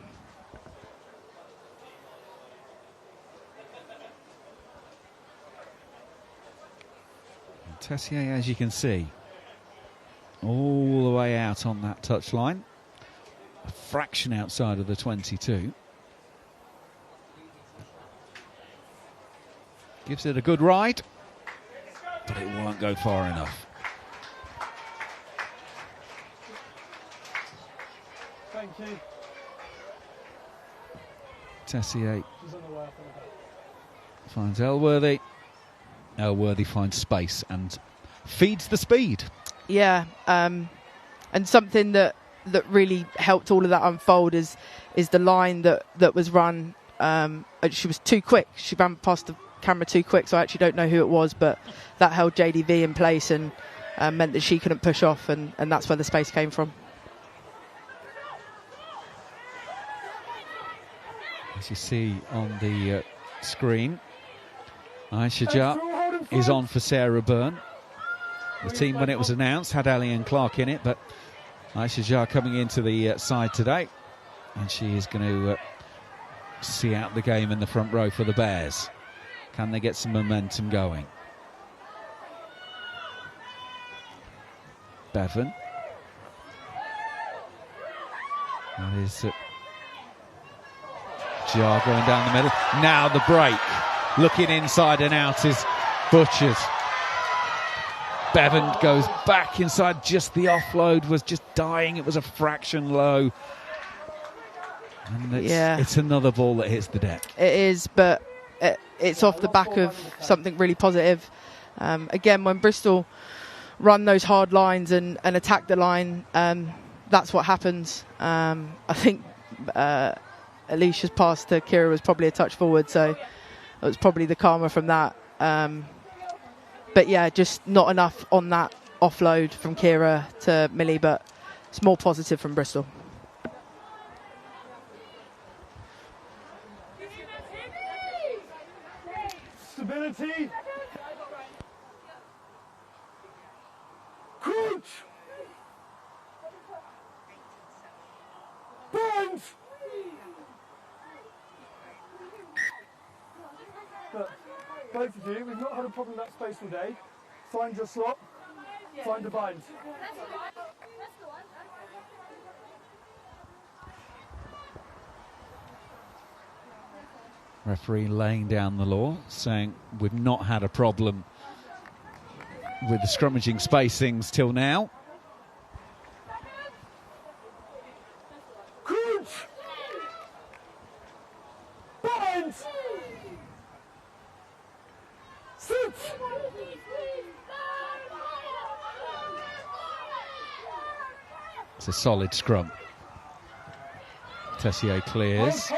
[SPEAKER 2] Tessier, as you can see, all the way out on that touchline, a fraction outside of the 22. Gives it a good ride, but it won't go far enough.
[SPEAKER 7] Thank you.
[SPEAKER 2] Tessier finds Elworthy. Elworthy finds space and feeds the speed.
[SPEAKER 4] Yeah, and something that really helped all of that unfold is the line that was run. She was too quick. She ran past the camera too quick, so I actually don't know who it was, but that held JDV in place and meant that she couldn't push off, and that's where the space came from.
[SPEAKER 2] As you see on the screen, Aisha Jar is on for Sarah Byrne. The team, when it was announced, had Allian Clark in it, but Aisha Jar coming into the side today, and she is going to see out the game in the front row for the Bears. Can they get some momentum going? Bevan. That is Jar going down the middle. Now the break. Looking inside and out is Butchers. Bevan goes back inside. Just the offload was just dying. It was a fraction low. And it's another ball that hits the deck.
[SPEAKER 4] It is, but it's off the back of something really positive. Again, when Bristol run those hard lines and attack the line, that's what happens. I think Alicia's pass to Kira was probably a touch forward, so it was probably the karma from that. But yeah, just not enough on that offload from Kira to Millie, but it's more positive from Bristol.
[SPEAKER 7] Stability. Crunch. Burns. Look, both of you, we've not had a problem with that space all day. Find your slot. Find a bind.
[SPEAKER 2] Referee laying down the law, saying we've not had a problem with the scrummaging spacings till now.
[SPEAKER 7] Good. Bind. Sit.
[SPEAKER 2] It's a solid scrum. Tessier clears.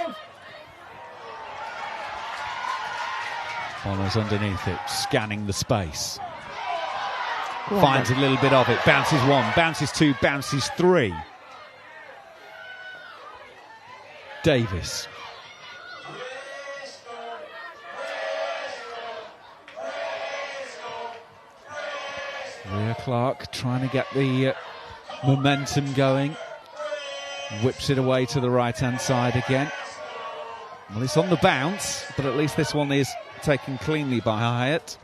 [SPEAKER 2] Honours underneath it, scanning the space. Finds a little bit of it, bounces one, bounces two, bounces three. Davis. Rhea Clark trying to get the momentum going. Whips it away to the right-hand side again. Well, it's on the bounce, but at least this one is taken cleanly by Hyatt.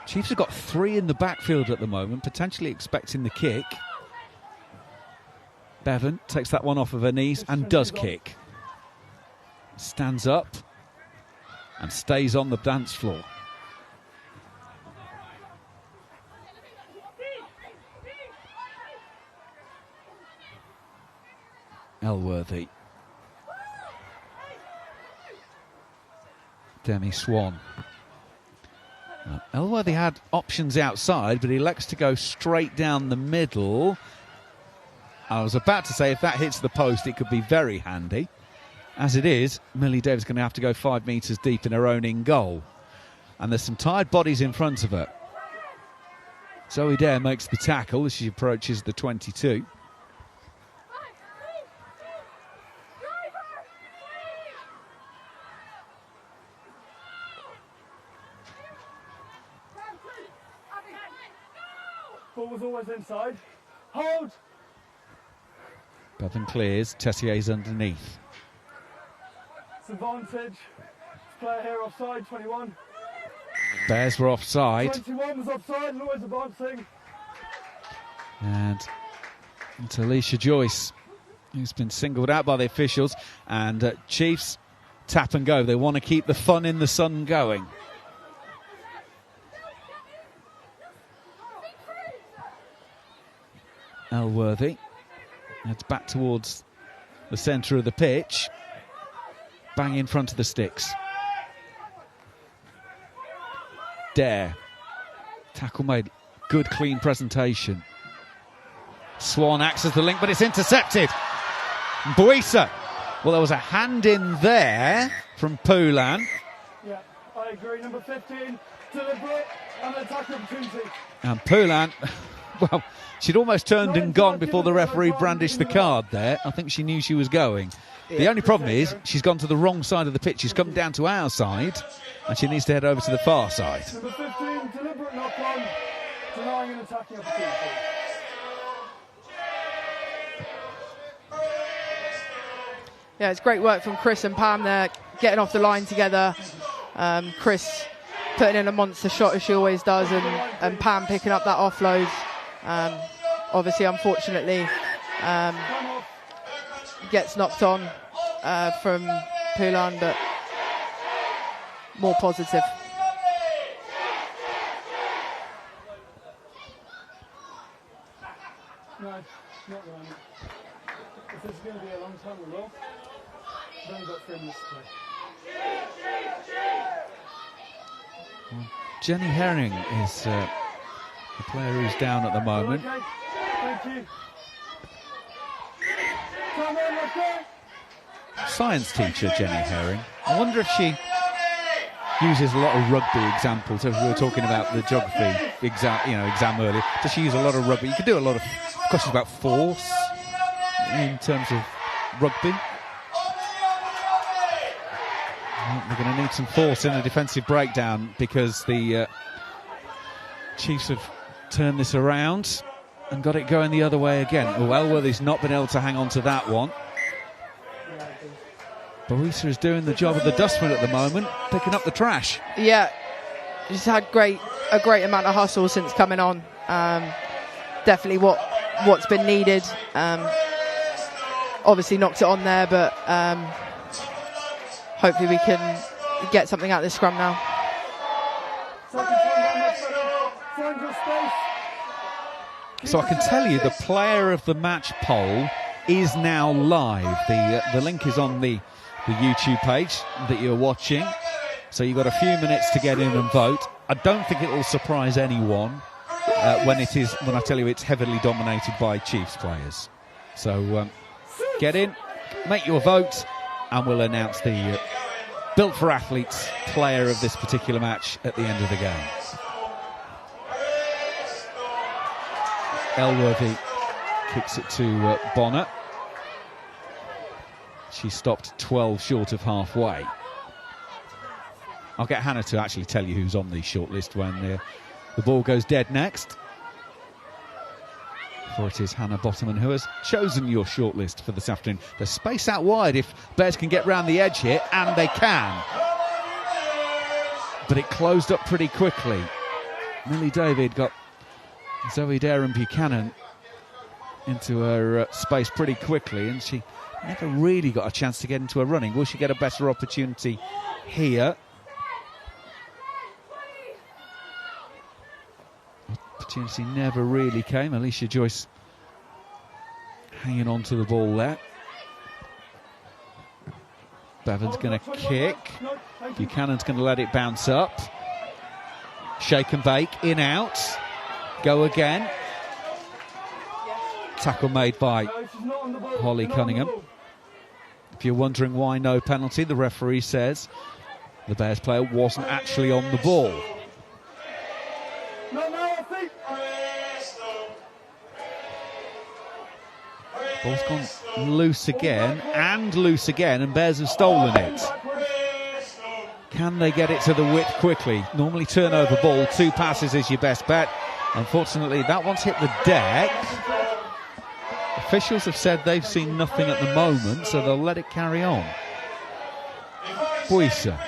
[SPEAKER 2] Chiefs have got 3 in the backfield at the moment, potentially expecting the kick. Bevan takes that one off of her knees and does kick. Stands up and stays on the dance floor. Elworthy. Demi Swan. Elworthy had options outside, but he elects to go straight down the middle. I was about to say if that hits the post, it could be very handy. As it is, Millie Davis is going to have to go 5 metres deep in her own in goal. And there's some tired bodies in front of her. Zoe Dare makes the tackle as she approaches the 22.
[SPEAKER 7] Ball was always inside. Hold.
[SPEAKER 2] Bevan clears, Tessier's underneath.
[SPEAKER 7] It's advantage. Player here offside, 21.
[SPEAKER 2] Bears were offside.
[SPEAKER 7] 21 was offside and always advancing.
[SPEAKER 2] And it's Alicia Joyce who's been singled out by the officials. And Chiefs tap and go. They want to keep the fun in the sun going. Elworthy heads back towards the centre of the pitch. Bang in front of the sticks. Dare. Tackle made. Good, clean presentation. Swan acts as the link, but it's intercepted. Boisa. Well, there was a hand in there from Poulan.
[SPEAKER 7] Yeah, I agree. Number 15, deliberate and attack opportunity.
[SPEAKER 2] And Poulan, well, she'd almost turned and gone before the referee brandished the card there. I think she knew she was going. The only problem is she's gone to the wrong side of the pitch. She's come down to our side, and she needs to head over to the far side.
[SPEAKER 7] Number 15, deliberate knock on, denying an attacking opportunity.
[SPEAKER 4] Yeah, it's great work from Chris and Pam there, getting off the line together. Chris putting in a monster shot as she always does, and Pam picking up that offload. Obviously, unfortunately, gets knocked on from Poulan, but more positive.
[SPEAKER 7] No, not really. If this is going to be a long time, we will. We've only got 3 minutes to play.
[SPEAKER 2] Well, Jenny Herring is the player who's down at the moment.
[SPEAKER 7] Okay. Thank you. Come on, let's go.
[SPEAKER 2] Science teacher Jenny Herring. I wonder if she uses a lot of rugby examples. As we were talking about the geography exam earlier, does she use a lot of rugby? You could do a lot of questions about force in terms of rugby. Well, they're going to need some force in the defensive breakdown because the Chiefs have turned this around and got it going the other way again. Oh, Elworthy's not been able to hang on to that one. Boisa is doing the job of the dustman at the moment, picking up the trash.
[SPEAKER 4] Yeah, she's had a great amount of hustle since coming on. Definitely what's been needed. Obviously knocked it on there, but hopefully we can get something out of this scrum now.
[SPEAKER 2] So I can tell you the player of the match poll is now live. The link is on the YouTube page that you're watching. So you've got a few minutes to get in and vote. I don't think it will surprise anyone when I tell you it's heavily dominated by Chiefs players. So get in, make your vote, and we'll announce the Built for Athletes player of this particular match at the end of the game. Elworthy kicks it to Bonner. She stopped 12 short of halfway. I'll get Hannah to actually tell you who's on the shortlist when the ball goes dead next. For it is Hannah Bottoman who has chosen your shortlist for this afternoon. There's space out wide if Bears can get round the edge here, and they can. But it closed up pretty quickly. Millie David got Zoe Darren Buchanan into her space pretty quickly, and she never really got a chance to get into her running. Will she get a better opportunity here? Opportunity never really came. Alicia Joyce hanging on to the ball there. Bevan's going to kick. Buchanan's going to let it bounce up. Shake and bake, in out. Go again. Tackle made by Holly Cunningham. If you're wondering why no penalty, the referee says the Bears player wasn't actually on the ball. Ball's gone loose again, and Bears have stolen it. Can they get it to the width quickly? Normally turnover ball, 2 passes is your best bet. Unfortunately, that one's hit the deck. Officials have said they've seen nothing at the moment, so they'll let it carry on. Buisa.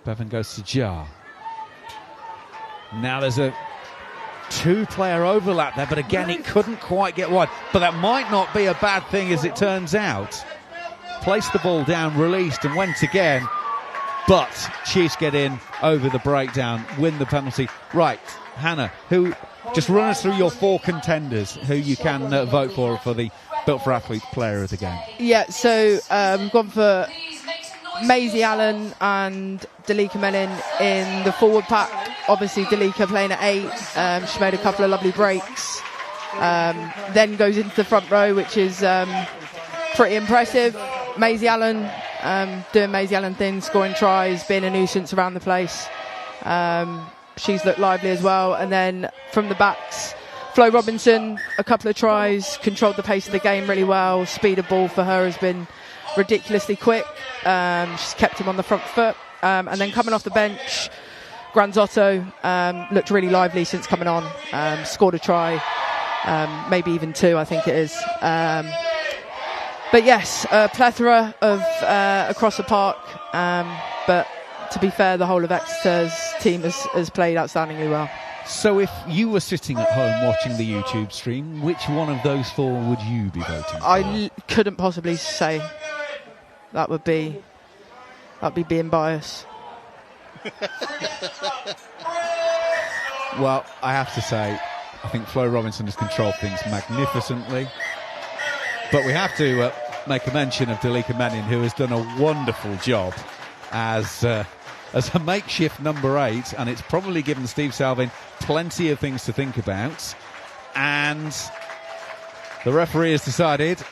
[SPEAKER 2] Bevan goes to Jar. Now there's a 2-player overlap there, but again it couldn't quite get wide. But that might not be a bad thing as it turns out. Placed the ball down, released and went again. But Chiefs get in over the breakdown, win the penalty. Right, Hannah, just run us through your 4 contenders who you can vote for the Built for Athletes player of the game.
[SPEAKER 4] Yeah, so we've gone for Maisie Allen and Dalika Mellin in the forward pack. Obviously Dalika playing at 8. She made a couple of lovely breaks. Then goes into the front row, which is pretty impressive. Maisie Allen doing Maisie Allen things, scoring tries, being a nuisance around the place. She's looked lively as well. And then from the backs, Flo Robinson, a couple of tries, controlled the pace of the game really well. Speed of ball for her has been ridiculously quick. She's kept him on the front foot. And then coming off the bench, Granzotto looked really lively since coming on. Scored a try, maybe even 2, I think it is. But yes, a plethora of across the park. But to be fair, the whole of Exeter's team has played outstandingly well.
[SPEAKER 2] So if you were sitting at home watching the YouTube stream, which one of those 4 would you be voting for?
[SPEAKER 4] I couldn't possibly say. That'd be being biased.
[SPEAKER 2] Well, I have to say, I think Flo Robinson has controlled things magnificently. But we have to make a mention of Dalika Menin, who has done a wonderful job as a makeshift number 8, and it's probably given Steve Salvin plenty of things to think about. And the referee has decided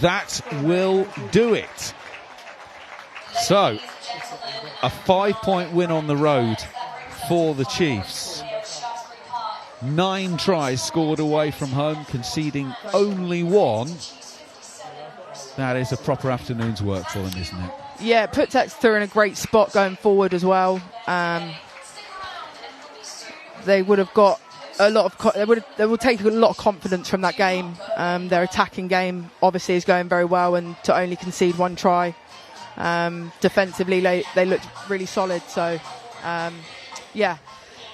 [SPEAKER 2] that will do it. So, a 5-point win on the road for the Chiefs. 9 tries scored away from home, conceding only 1. That is a proper afternoon's work for them, isn't it?
[SPEAKER 4] Yeah, it puts Exeter in a great spot going forward as well. They would have got they will take a lot of confidence from that game. Their attacking game obviously is going very well, and to only concede 1 try. Defensively, they looked really solid. So,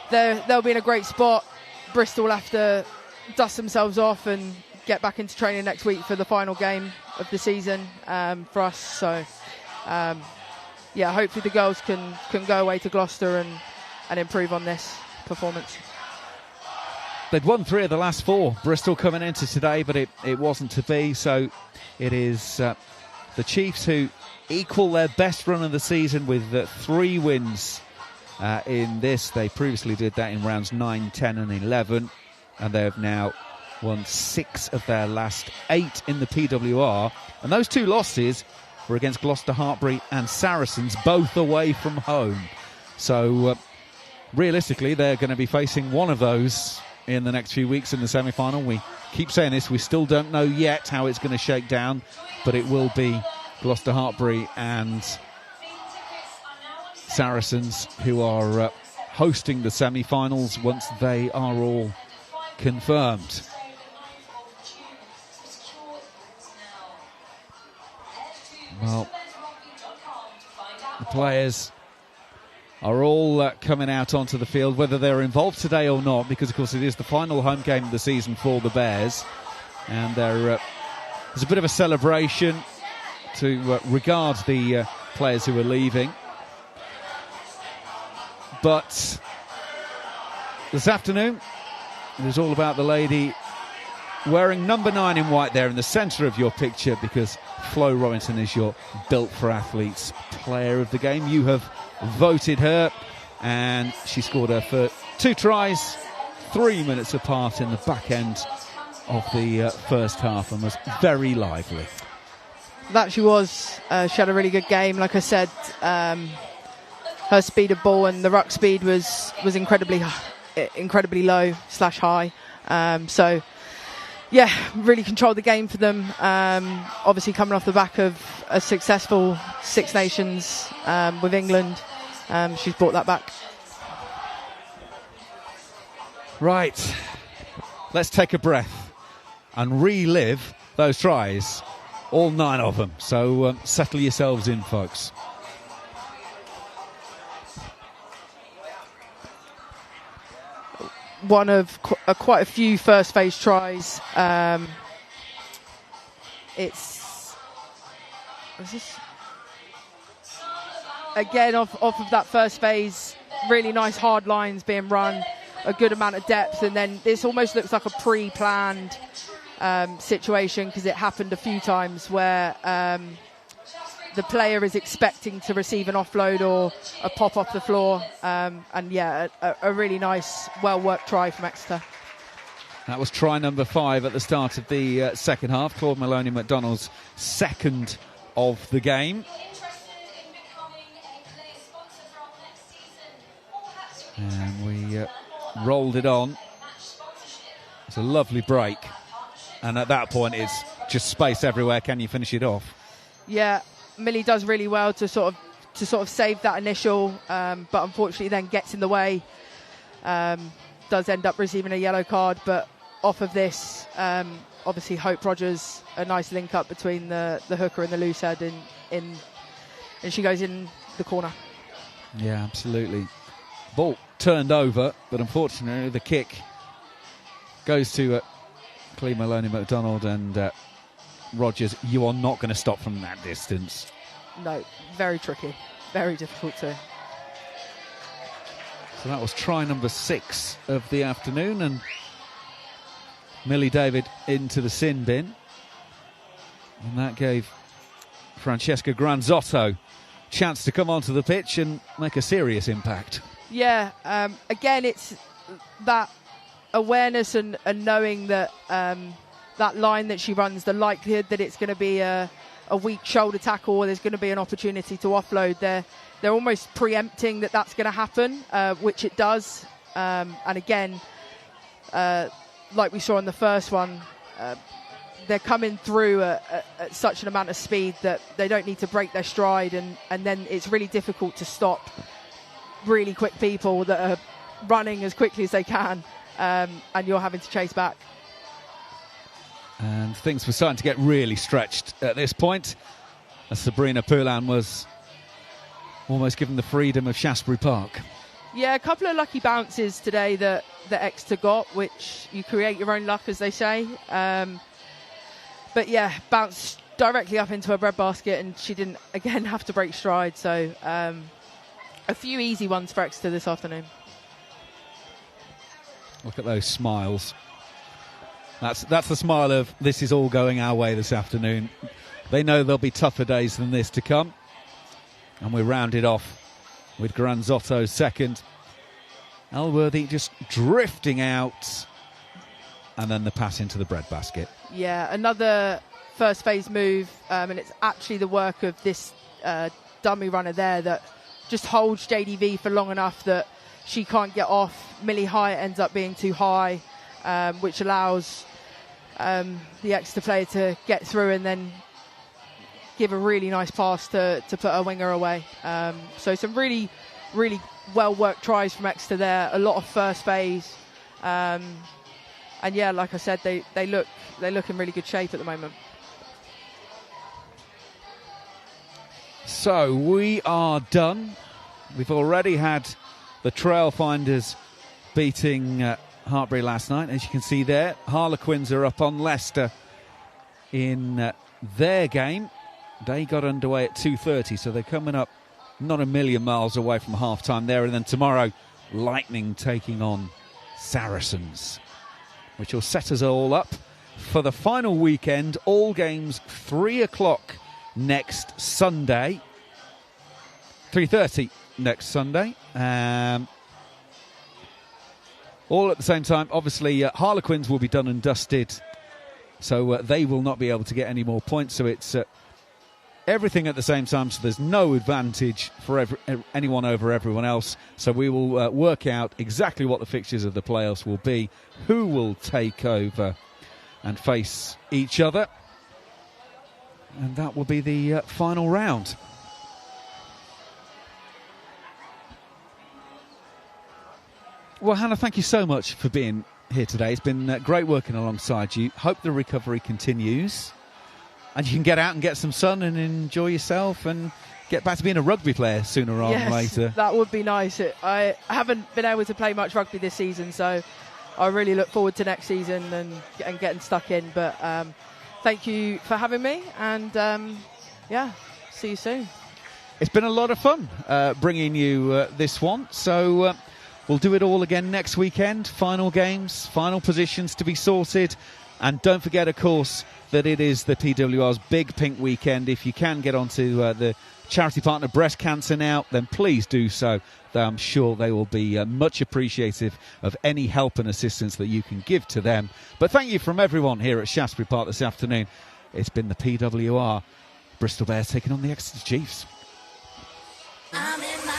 [SPEAKER 4] they'll be in a great spot. Bristol will have to dust themselves off and get back into training next week for the final game of the season for us. So, hopefully the girls can go away to Gloucester and improve on this performance.
[SPEAKER 2] They'd won 3 of the last 4, Bristol, coming into today, but it wasn't to be. So it is the Chiefs who equal their best run of the season with 3 wins in this. They previously did that in rounds 9, 10 and 11, and they have now won 6 of their last 8 in the PWR, and those 2 losses were against Gloucester Hartpury and Saracens, both away from home. So realistically, they're going to be facing one of those in the next few weeks in the semi-final. We keep saying this, we still don't know yet how it's going to shake down, but it will be Gloucester Hartpury and Saracens who are hosting the semi-finals once they are all confirmed. Well, the players are all coming out onto the field, whether they're involved today or not, because of course it is the final home game of the season for the Bears, and there's a bit of a celebration to regard the players who are leaving. But this afternoon it is all about the lady wearing number 9 in white there in the centre of your picture, because Flo Robinson is your Built for Athletes player of the game. You have voted her, and she scored her for 2 tries 3 minutes apart in the back end of the first half, and was very lively.
[SPEAKER 4] That she was. She had a really good game. Like I said, her speed of ball and the ruck speed was incredibly low/high. So yeah, really controlled the game for them. Obviously coming off the back of a successful Six Nations with England, she's brought that back.
[SPEAKER 2] Right, let's take a breath and relive those tries, all 9 of them. So settle yourselves in, folks.
[SPEAKER 4] One of quite a few first phase tries. It's again off of that first phase, really nice hard lines being run, a good amount of depth, and then this almost looks like a pre-planned situation, because it happened a few times where the player is expecting to receive an offload or a pop off the floor, and yeah, a really nice, well-worked try from Exeter.
[SPEAKER 2] That was try number 5 at the start of the second half. Claude Maloney McDonald's second of the game. And we rolled it on. It's a lovely break, and at that point it's just space everywhere. Can you finish it off?
[SPEAKER 4] Yeah, Millie does really well to sort of save that initial, but unfortunately then gets in the way. Does end up receiving a yellow card, but off of this, obviously Hope Rogers, a nice link up between the hooker and the loose head, and she goes in the corner.
[SPEAKER 2] Yeah, absolutely. Ball turned over, but unfortunately the kick goes to Cleve Maloney McDonald, and Rogers, you are not going to stop from that distance.
[SPEAKER 4] No, very tricky, very difficult to.
[SPEAKER 2] So that was try number 6 of the afternoon, and Millie David into the sin bin. And that gave Francesca Granzotto a chance to come onto the pitch and make a serious impact.
[SPEAKER 4] Yeah, again, it's that awareness and knowing that that line that she runs, the likelihood that it's going to be a weak shoulder tackle or there's going to be an opportunity to offload, they're almost preempting that that's going to happen, which it does. And again, like we saw in the first one, they're coming through at such an amount of speed that they don't need to break their stride, and then it's really difficult to stop really quick people that are running as quickly as they can. and you're having to chase back.
[SPEAKER 2] And things were starting to get really stretched at this point, as Sabrina Poulan was almost given the freedom of Shaftesbury Park.
[SPEAKER 4] Yeah, a couple of lucky bounces today that Exeter got, which you create your own luck, as they say. But yeah, bounced directly up into a breadbasket, and she didn't again have to break stride. So a few easy ones for Exeter this afternoon.
[SPEAKER 2] Look at those smiles. That's the smile of this is all going our way this afternoon. They know there'll be tougher days than this to come. And we rounded off with Granzotto's second. Elworthy just drifting out. And then the pass into the breadbasket.
[SPEAKER 4] Yeah, another first phase move. And it's actually the work of this dummy runner there that just holds JDV for long enough that she can't get off. Millie Hyatt ends up being too high, which allows the Exeter player to get through and then give a really nice pass to put her winger away. So some really, really well-worked tries from Exeter there. A lot of first phase. And yeah, like I said, they look in really good shape at the moment.
[SPEAKER 2] So we are done. We've already had the Trailfinders beating Hartbury last night, as you can see there. Harlequins are up on Leicester in their game. They got underway at 2:30, so they're coming up not a million miles away from half-time there. And then tomorrow, Lightning taking on Saracens, which will set us all up for the final weekend. All games 3 o'clock next Sunday. 3:30 next Sunday. All at the same time. Obviously, Harlequins will be done and dusted, so they will not be able to get any more points. So it's everything at the same time, so there's no advantage for anyone over everyone else. So we will work out exactly what the fixtures of the playoffs will be, who will take over and face each other, and that will be the final round. Well, Hannah, thank you so much for being here today. It's been great working alongside you. Hope the recovery continues and you can get out and get some sun and enjoy yourself and get back to being a rugby player sooner rather than later.
[SPEAKER 4] That would be nice. I haven't been able to play much rugby this season, so I really look forward to next season and getting stuck in. But thank you for having me, and see you soon.
[SPEAKER 2] It's been a lot of fun bringing you this one, so we'll do it all again next weekend. Final games, final positions to be sorted. And don't forget, of course, that it is the PWR's Big Pink Weekend. If you can get onto the charity partner Breast Cancer now, then please do so. I'm sure they will be much appreciative of any help and assistance that you can give to them. But thank you from everyone here at Shaftesbury Park this afternoon. It's been the PWR. Bristol Bears taking on the Exeter Chiefs.
[SPEAKER 1] I'm in my